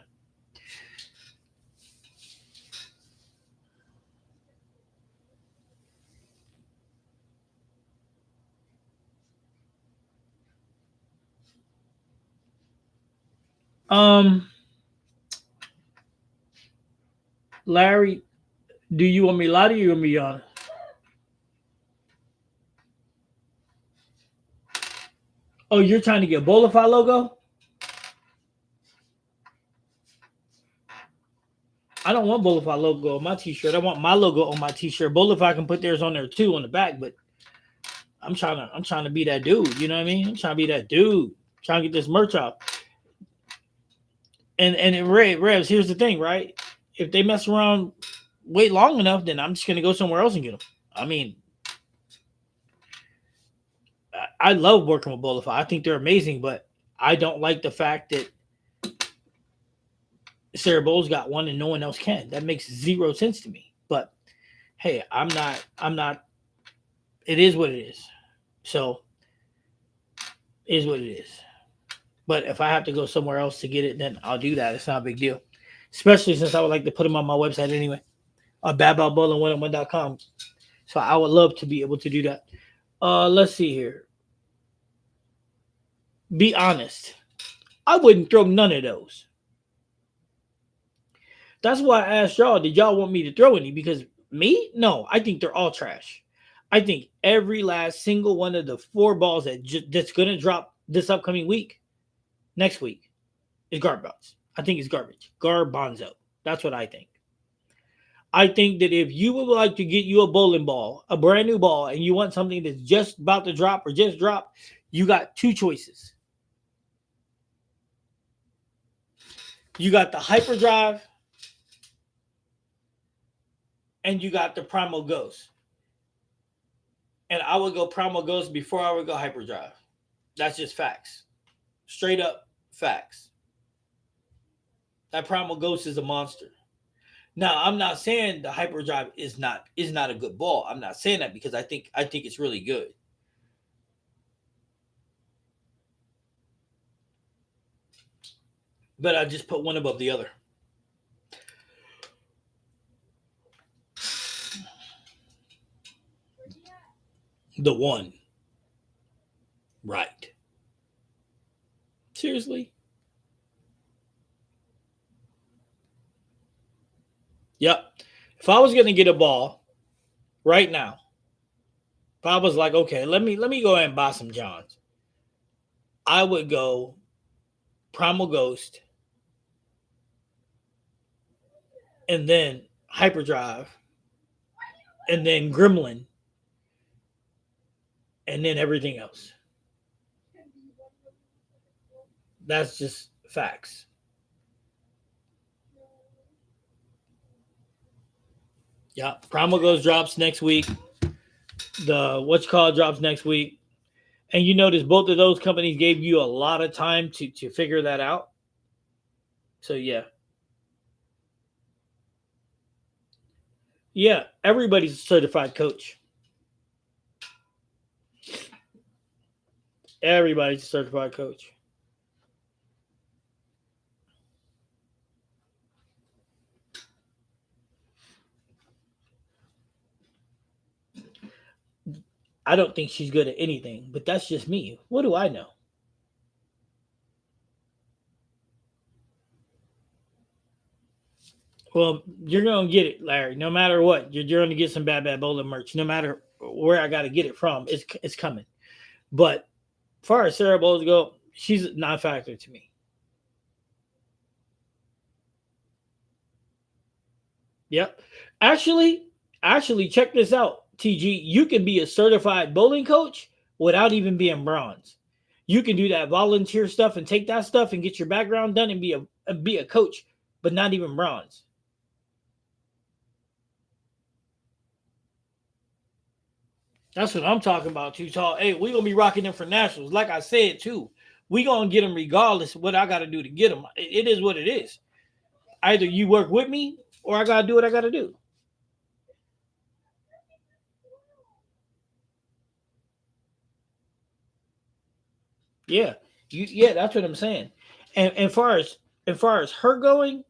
Um, Larry, do you want me to lie to you or be honest? Oh, you're trying to get Bolify logo? I don't want Bolify logo on my t-shirt. I want my logo on my t-shirt. Bolify can put theirs on there too on the back, but I'm trying to be that dude. You know what I mean? I'm trying to be that dude. Trying to get this merch out. And Revs, here's the thing, right? If they mess around, wait long enough, then I'm just gonna go somewhere else and get them. I mean, I love working with Bolify. I think they're amazing, but I don't like the fact that Sarah Bowles got one and no one else can. That makes zero sense to me. But hey, I'm not. It is what it is. So it is what it is. But if I have to go somewhere else to get it, then I'll do that. It's not a big deal. Especially since I would like to put them on my website anyway. Badballbowling101.com. So I would love to be able to do that. Let's see here. Be honest. I wouldn't throw none of those. That's why I asked y'all, did y'all want me to throw any? Because me? No, I think they're all trash. I think every last single one of the four balls that's going to drop this upcoming week, next week, is garbage. I think it's garbage. Garbanzo. That's what I think. I think that if you would like to get you a bowling ball, a brand new ball, and you want something that's just about to drop or just dropped, you got two choices. You got the Hyperdrive and you got the Primal Ghost. And I would go Primal Ghost before I would go Hyperdrive. That's just facts. Straight up facts. That Primal Ghost is a monster. Now, I'm not saying the Hyperdrive is not a good ball. I'm not saying that because I think it's really good. But I just put one above the other. The one. Right. Seriously? Yep. If I was going to get a ball right now, if I was like, okay, let me go ahead and buy some Johns, I would go Primal Ghost and then Hyperdrive and then Gremlin and then everything else. That's just facts. Yeah. Primal Goes drops next week. The what's called drops next week. And you notice both of those companies gave you a lot of time to figure that out. So yeah. Yeah. Everybody's a certified coach. Everybody's a certified coach. I don't think she's good at anything, but that's just me. What do I know? Well, you're gonna get it, Larry. No matter what, you're gonna get some bad bowling merch. No matter where I got to get it from, it's coming. But as far as Sarah Bowles go, she's a non-factor to me. Yep. Actually, actually, check this out, TG. You can be a certified bowling coach without even being bronze. You can do that volunteer stuff and take that stuff and get your background done and be a coach, but not even bronze. That's what I'm talking about, too tall. Hey, we gonna be rocking them for nationals. Like I said, too, we gonna get them regardless of what I gotta do to get them. It is what it is. Either you work with me or I gotta do what I gotta do. Yeah, yeah, that's what I'm saying. And as far as her going,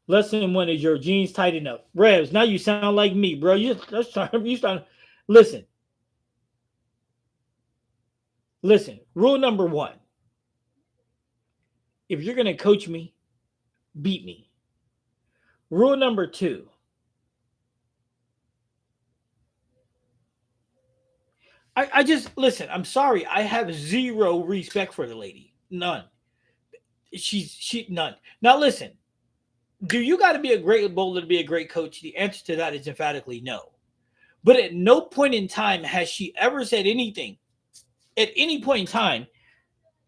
lesson one is your jeans tight enough. Revs, now you sound like me, bro. You start. Listen, listen. Rule number one: if you're gonna coach me, beat me. Rule number two: I just listen. I'm sorry. I have zero respect for the lady. None. She none. Now listen. Do you got to be a great bowler to be a great coach? The answer to that is emphatically no. But at no point in time has she ever said anything at any point in time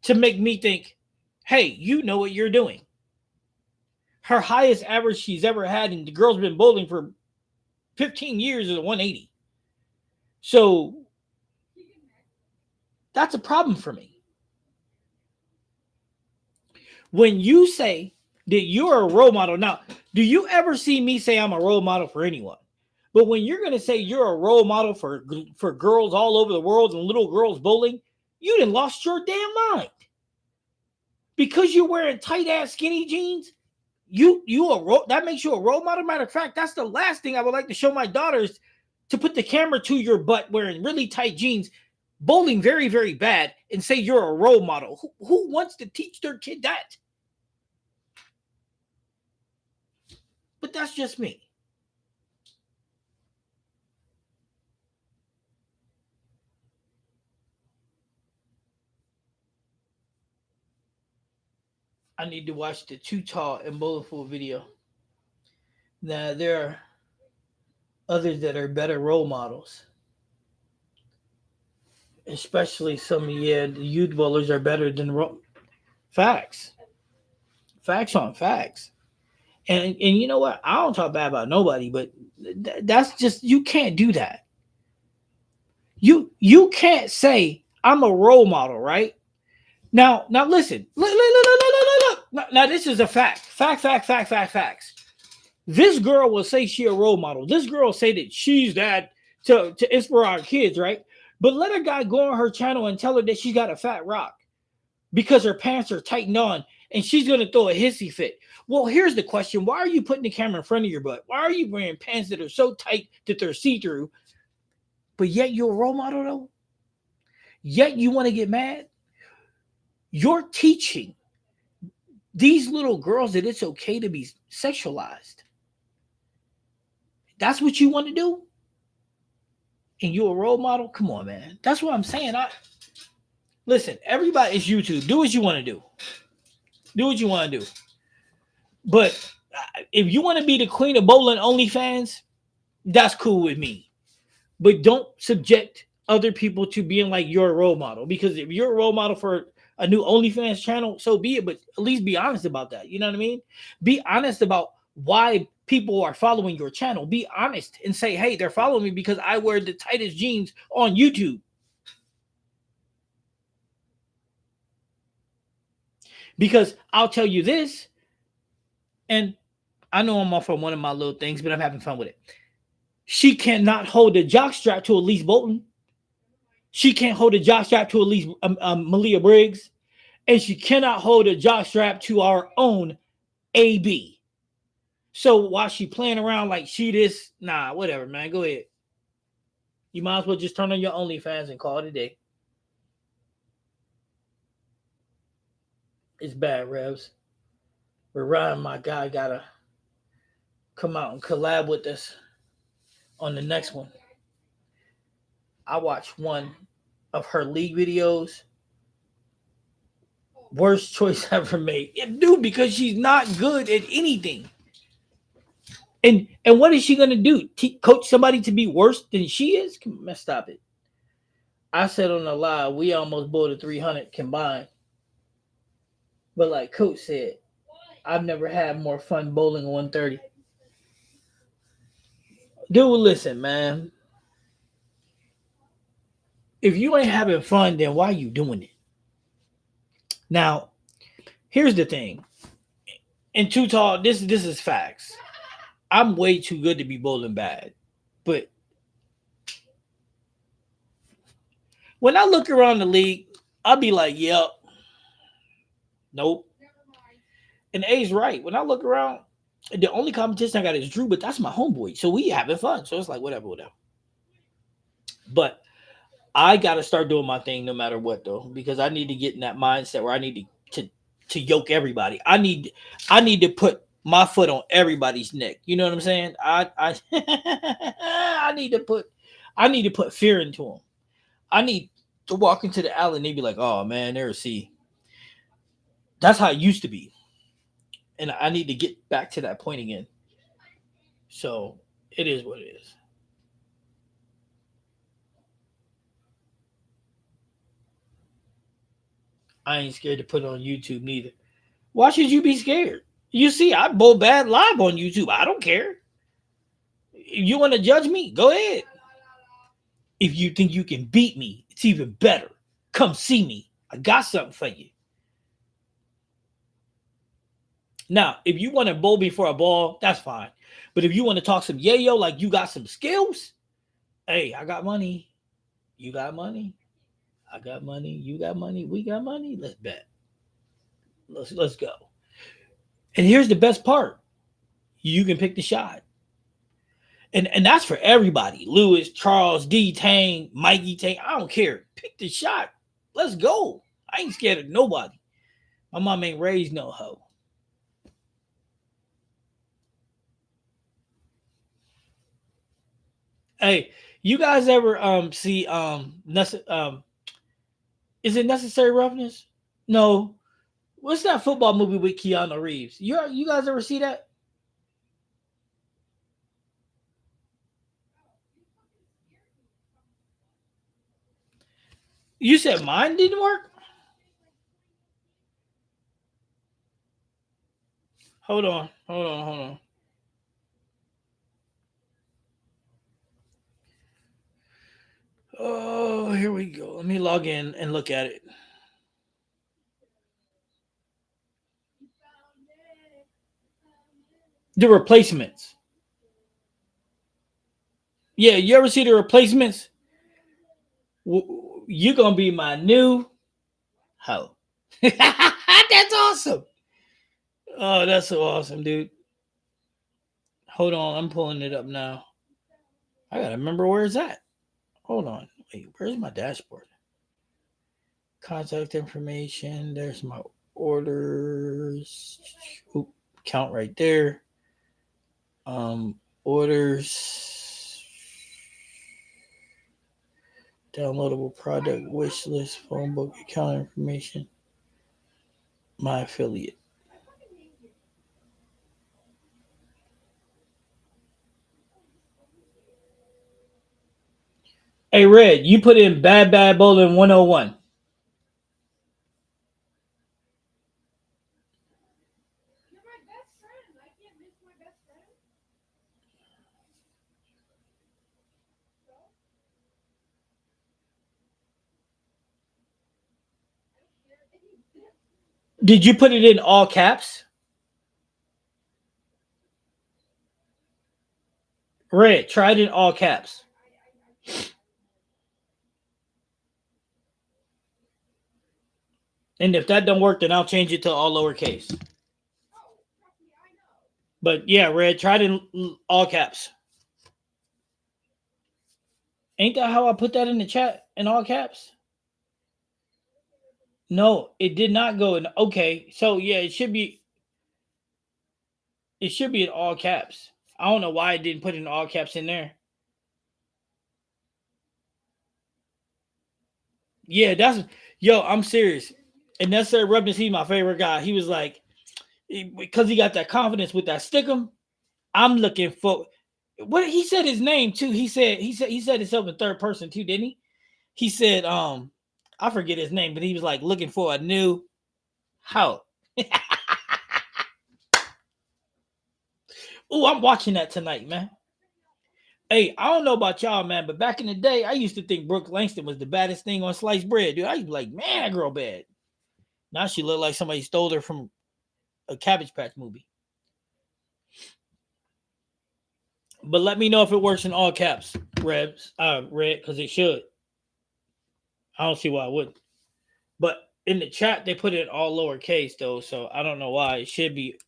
to make me think, hey, you know what you're doing. Her highest average she's ever had, and the girl's been bowling for 15 years, is a 180. So that's a problem for me. When you say that you're a role model, now, do you ever see me say I'm a role model for anyone? But when you're going to say you're a role model for girls all over the world and little girls bowling, you done lost your damn mind. Because you're wearing tight ass skinny jeans, that makes you a role model. Matter of fact, that's the last thing I would like to show my daughters, to put the camera to your butt wearing really tight jeans, bowling very, very bad, and say you're a role model. Who wants to teach their kid that? But that's just me. I need to watch the Too Tall and Bulletful video. Now, there are others that are better role models, especially some, yeah, the youth bowlers are better than facts. Facts on facts. And you know what? I don't talk bad about nobody, but that's just, you can't do that. You can't say I'm a role model, right? Now listen. Look. Now this is a fact. Facts. This girl will say she a role model. This girl will say that she's that to inspire our kids, right? But let a guy go on her channel and tell her that she's got a fat rock because her pants are tightened on and she's going to throw a hissy fit. Well, here's the question. Why are you putting the camera in front of your butt? Why are you wearing pants that are so tight that they're see-through, but yet you're a role model though? Yet you want to get mad? You're teaching these little girls that it's okay to be sexualized. That's what you want to do? And you're a role model? Come on, man. That's what I'm saying. Listen, everybody is YouTube. Do what you want to do. Do what you want to do. But if you want to be the queen of bowling OnlyFans, that's cool with me. But don't subject other people to being like your role model. Because if you're a role model for a new OnlyFans channel, so be it. But at least be honest about that. You know what I mean? Be honest about why people are following your channel. Be honest and say, hey, they're following me because I wear the tightest jeans on YouTube. Because I'll tell you this, and I know I'm off on one of my little things, but I'm having fun with it. She cannot hold a jock strap to Elise Bolton. She can't hold a jock strap to Elise Malia Briggs, and she cannot hold a jock strap to our own AB. So while she playing around like she this, nah, whatever, man. Go ahead. You might as well just turn on your OnlyFans and call it a day. It's bad, Revs. But Ryan, my guy, gotta come out and collab with us on the next one. I watched one of her league videos. Worst choice ever made. Yeah, dude, because she's not good at anything. And what is she gonna do? Coach somebody to be worse than she is? Stop it. I said on the live, we almost bought a 300 combined. But like Coach said, I've never had more fun bowling 130. Dude, listen, man. If you ain't having fun, then why are you doing it? Now, here's the thing. In Too Tall, this is facts. I'm way too good to be bowling bad. But when I look around the league, I'll be like, yep, nope. And A's right. When I look around, the only competition I got is Drew, but that's my homeboy. So we having fun. So it's like whatever, whatever. But I gotta start doing my thing no matter what though, because I need to get in that mindset where I need to yoke everybody. I need to put my foot on everybody's neck. You know what I'm saying? I I need to put fear into them. I need to walk into the alley and they be like, oh man, there's C. That's how it used to be. And I need to get back to that point again. So it is what it is. I ain't scared to put it on YouTube neither. Why should you be scared? You see, I bowl bad live on YouTube. I don't care. If you want to judge me, go ahead. If you think you can beat me, it's even better. Come see me. I got something for you. Now, if you want to bowl me for a ball, that's fine. But if you want to talk some yayo like you got some skills, hey, I got money. You got money. I got money. You got money. We got money. Let's bet. Let's go. And here's the best part. You can pick the shot. And that's for everybody. Lewis, Charles, D Tang, Mikey Tang. I don't care. Pick the shot. Let's go. I ain't scared of nobody. My mom ain't raised no hoe. Hey, you guys ever see is it Necessary Roughness? No. What's that football movie with Keanu Reeves? You guys ever see that? You said mine didn't work? Hold on. Hold on. Hold on. Oh, here we go. Let me log in and look at it. The replacements. Yeah, you ever see the replacements? You're gonna be my new hoe. That's awesome. Oh, that's so awesome, dude. Hold on, I'm pulling it up now. I gotta remember where it's at. Hold on. Wait, where's my dashboard? Contact information. There's my orders. Oop, count right there. Orders. Downloadable product wish list, phone book, account information. My affiliate. Hey, Red, you put in Bad Bad Bowling 101. Did you put it in all caps? Red, try it in all caps. And if that don't work, then I'll change it to all lowercase. But yeah, Red, try it in all caps. Ain't that how I put that in the chat in all caps? No, it did not go in. Okay, so yeah, it should be in all caps. I don't know why it didn't put in all caps in there. Yeah, that's yo. I'm serious. And that's Sir Rubness. He's my favorite guy. He was like, because he got that confidence with that stickum. I'm looking for what he said his name too. He said himself in third person too, didn't he? He said, I forget his name, but he was like looking for a new how. Oh, I'm watching that tonight, man. Hey, I don't know about y'all, man, but back in the day, I used to think Brooke Langston was the baddest thing on sliced bread, dude. I used to be like, man, that girl bad. Now she looked like somebody stole her from a Cabbage Patch movie. But let me know if it works in all caps, Red, because it should. I don't see why it wouldn't. But in the chat, they put it all lowercase though, so I don't know why. It should be.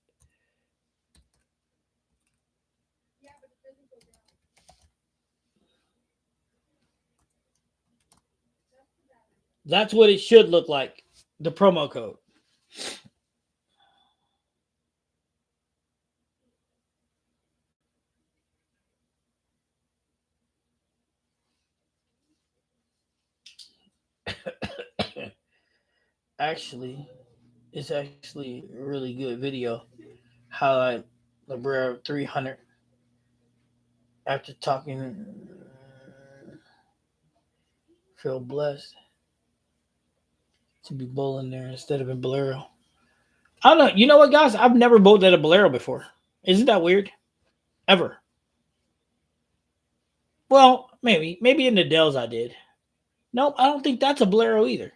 That's what it should look like. The promo code. Actually, it's actually a really good video. Highlight Librero 300 after talking. Feel blessed to be bowling there instead of in Bolero. I don't know. You know what, guys? I've never bowled at a Bolero before. Isn't that weird? Ever. Well, maybe. Maybe in the Dells I did. Nope, I don't think that's a Bolero either.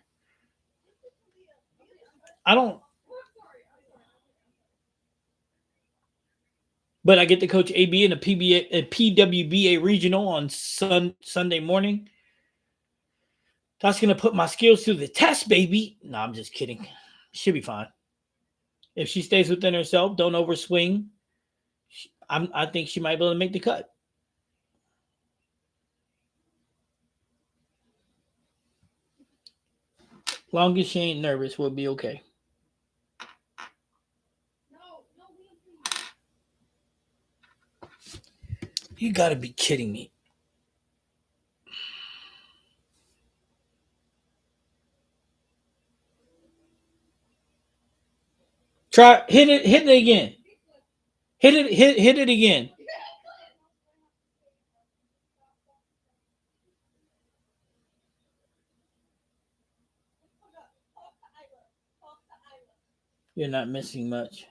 I don't. But I get to coach AB in a PWBA regional on Sunday morning. That's gonna put my skills through the test, baby. No, I'm just kidding. She'll be fine if she stays within herself. Don't overswing. I think she might be able to make the cut. Long as she ain't nervous, we'll be okay. You gotta be kidding me. Try hit it again. Hit it again. You're not missing much.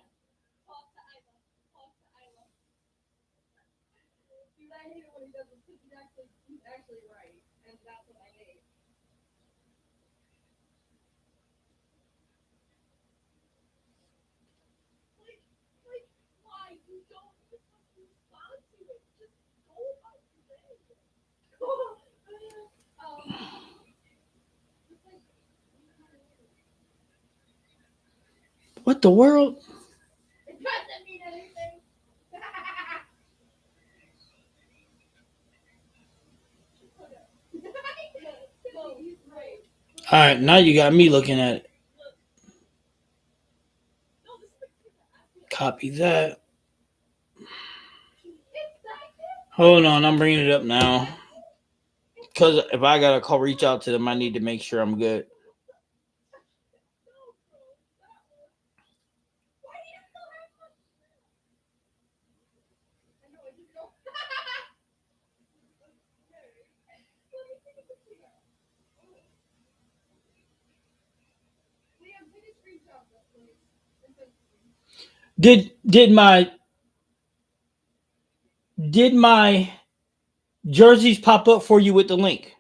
What the world? All right, now you got me looking at it. Copy that. Hold on, I'm bringing it up now. Because if I gotta call, reach out to them, I need to make sure I'm good. Did my jerseys pop up for you with the link?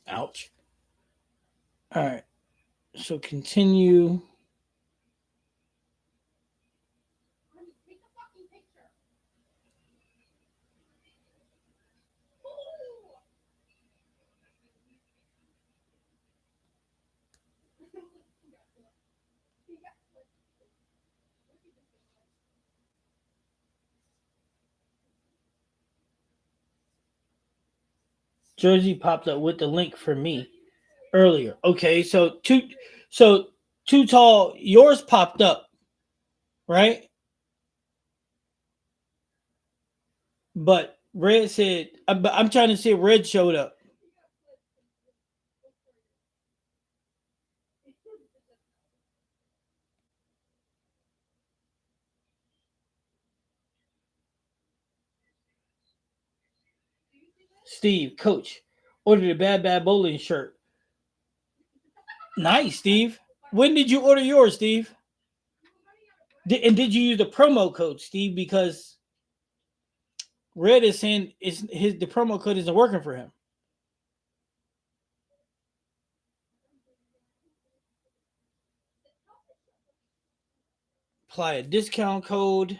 Ouch. All right. So continue. Jersey popped up with the link for me earlier. Okay, so too tall. Yours popped up, right? But Red said, but I'm trying to see if Red showed up. Steve, Coach, ordered a bad bowling shirt. Nice, Steve. When did you order yours, Steve? And did you use the promo code, Steve? Because Red is saying the promo code isn't working for him. Apply a discount code.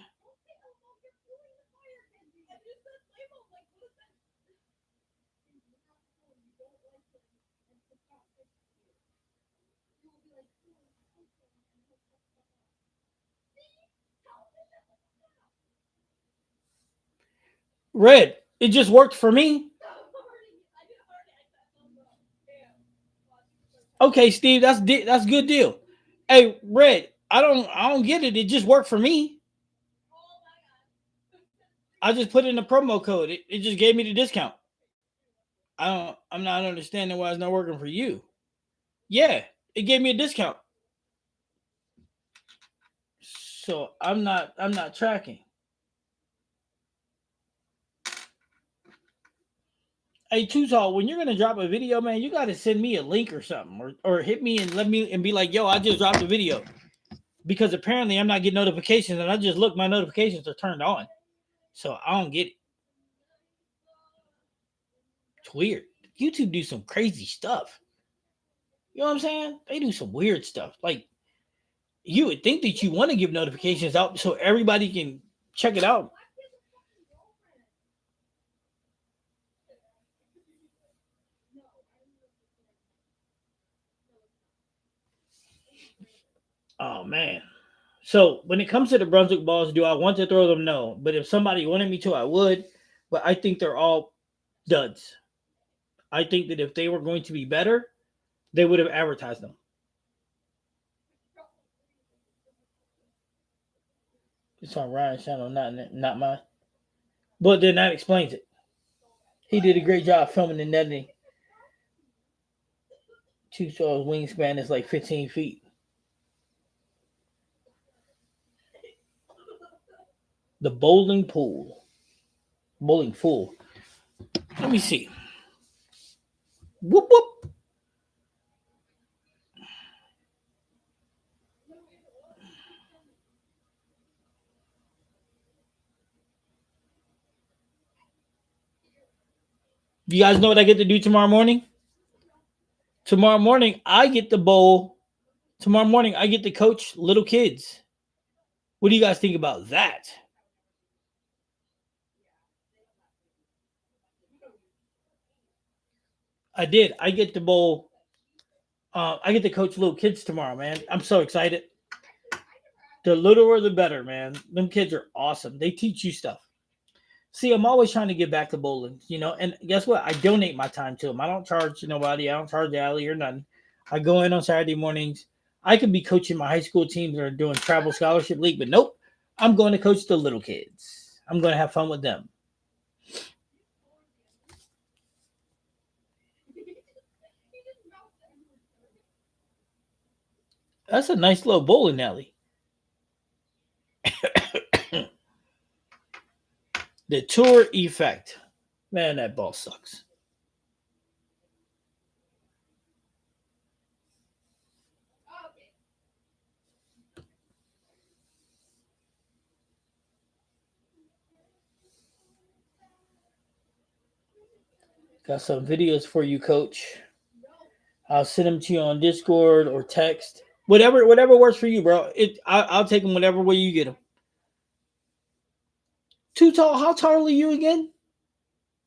Red, it just worked for me. Okay, Steve, that's good deal. Hey, Red, I don't get it. It just worked for me. I just put in the promo code. It just gave me the discount. I'm not understanding why it's not working for you. Yeah, it gave me a discount. So I'm not tracking. Hey, Too Tall, when you're gonna drop a video, man, you gotta send me a link or something, or hit me and let me and be like, yo, I just dropped a video. Because apparently I'm not getting notifications, and I just look, my notifications are turned on. So I don't get it. It's weird. YouTube do some crazy stuff. You know what I'm saying? They do some weird stuff. Like, you would think that you want to give notifications out so everybody can check it out. Oh man. So when it comes to the Brunswick balls, do I want to throw them? No. But if somebody wanted me to, I would. But I think they're all duds. I think that if they were going to be better, they would have advertised them. It's on Ryan's channel, not mine. But then that explains it. He did a great job filming and editing. Two Shaw's wingspan is like 15 feet. The bowling pool. Let me see. Whoop whoop. You guys know what I get to do tomorrow morning? Tomorrow morning, I get to bowl. Tomorrow morning, I get to coach little kids. What do you guys think about that? I did. I get to bowl. I get to coach little kids tomorrow, man. I'm so excited. The littler, the better, man. Them kids are awesome. They teach you stuff. See, I'm always trying to get back to bowling, and guess what? I donate my time to them. I don't charge nobody. I don't charge Allie or nothing. I go in on Saturday mornings. I could be coaching my high school teams or doing travel scholarship league, but nope. I'm going to coach the little kids. I'm going to have fun with them. That's a nice little bowling alley. The tour effect. Man, that ball sucks. Got some videos for you, coach. I'll send them to you on Discord or text. Whatever works for you, bro. I'll take them whatever way you get them. Too tall. How tall are you again?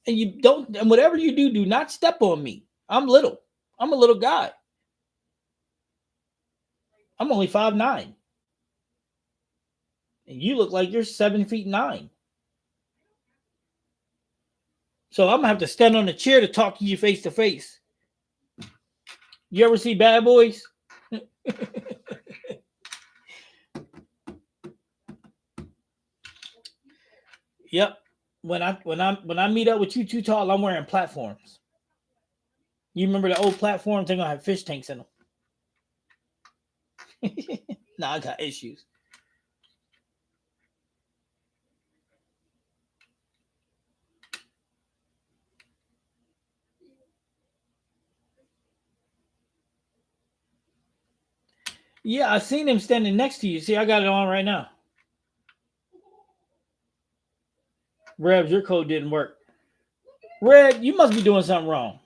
And you don't. And whatever you do, do not step on me. I'm little. I'm a little guy. I'm only 5'9", and you look like you're 7 feet 9. So I'm gonna have to stand on a chair to talk to you face to face. You ever see Bad Boys? Yep. When I meet up with you too tall, I'm wearing platforms. You remember the old platforms? They're gonna have fish tanks in them. Nah, I got issues. Yeah, I seen him standing next to you. See, I got it on right now. Rebs, your code didn't work. Red, you must be doing something wrong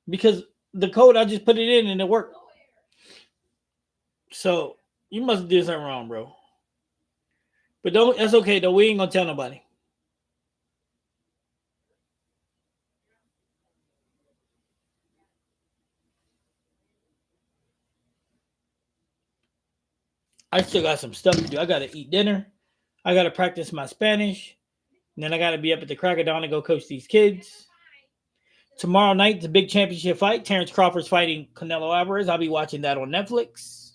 because the code I just put it in and it worked. So you must do something wrong, bro. But don't. That's okay though. We ain't gonna tell nobody. I still got some stuff to do. I gotta eat dinner. I gotta practice my Spanish. And then I gotta be up at the crack of dawn to go coach these kids. Tomorrow night, the big championship fight. Terrence Crawford's fighting Canelo Alvarez. I'll be watching that on Netflix.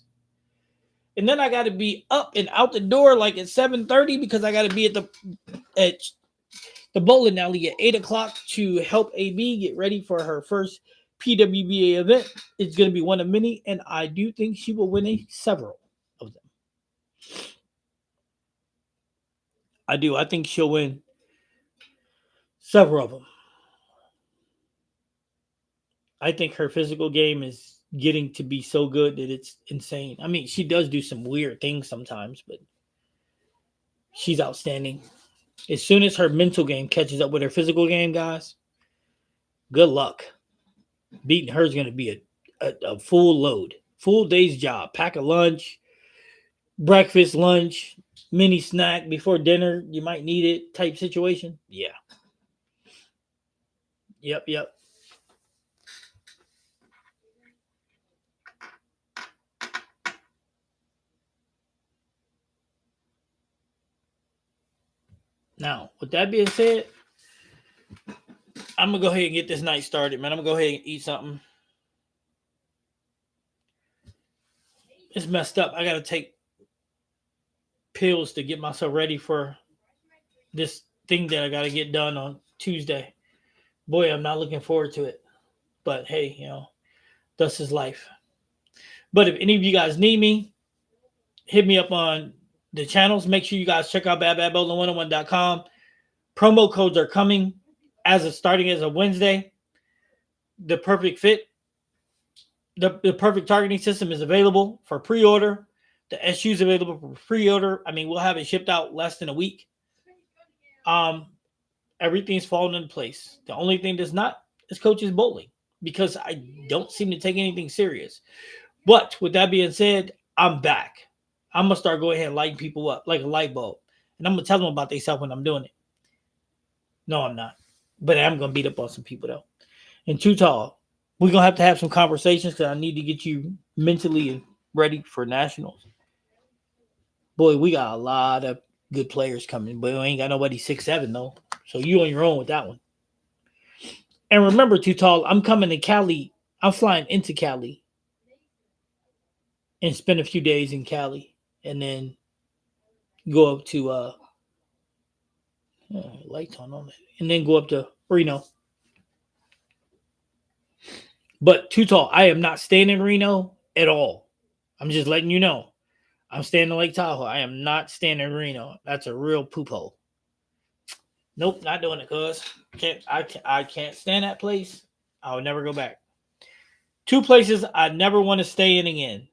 And then I gotta be up and out the door like at 7:30 because I gotta be at the bowling alley at 8 o'clock to help AB get ready for her first PWBA event. It's gonna be one of many, and I do think she will win several of them. I do. I think she'll win several of them. I think her physical game is getting to be so good that it's insane. I mean, she does do some weird things sometimes, but she's outstanding. As soon as her mental game catches up with her physical game, guys, good luck. Beating her is going to be a full load, full day's job. Pack a lunch, breakfast, lunch, mini snack before dinner. You might need it type situation. Yeah. Yep, yep. Now, with that being said, I'm gonna go ahead and get this night started, man. I'm gonna go ahead and eat something. It's messed up. I gotta take pills to get myself ready for this thing that I gotta get done on Tuesday. Boy, I'm not looking forward to it. But hey, thus is life. But if any of you guys need me, hit me up on the channels. Make sure you guys check out badbadbowling101.com. Promo codes are coming as of starting as of Wednesday. The perfect fit, the perfect targeting system is available for pre-order. The SU is available for pre-order. I mean, we'll have it shipped out less than a week. Um, Everything's falling into place. The only thing that's not is coach's bowling because I don't seem to take anything serious. But with that being said, I'm back. I'm gonna start going ahead and lighting people up like a light bulb, and I'm gonna tell them about themselves when I'm doing it. No, I'm not, but I'm gonna beat up on some people though. And too tall, we're gonna have some conversations because I need to get you mentally ready for nationals. Boy, we got a lot of good players coming, but we ain't got nobody 6'7" though. So you on your own with that one. And remember, too tall, I'm coming to Cali. I'm flying into Cali and spend a few days in Cali, and then go up to lights on it, and then go up to Reno. But too tall, I am not staying in Reno at all. I'm just letting you know. I'm staying in Lake Tahoe. I am not staying in Reno. That's a real poop hole. Nope, not doing it, cuz. I can't stand that place. I will never go back. Two places I never want to stay in again.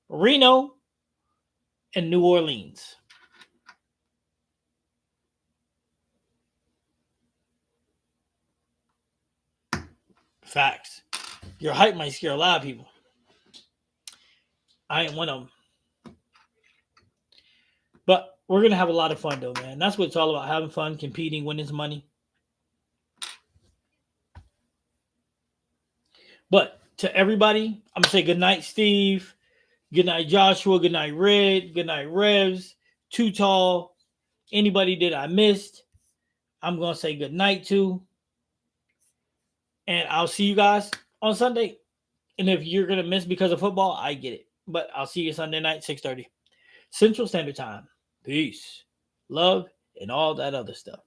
Reno and New Orleans. Facts. Your hype might scare a lot of people. I ain't one of them. But we're going to have a lot of fun, though, man. That's what it's all about, having fun, competing, winning some money. But to everybody, I'm going to say good night, Steve. Good night, Joshua. Good night, Red. Good night, Revs. Too Tall. Anybody that I missed, I'm going to say good night to. And I'll see you guys on Sunday. And if you're going to miss because of football, I get it. But I'll see you Sunday night, 6:30. Central Standard Time. Peace, love, and all that other stuff.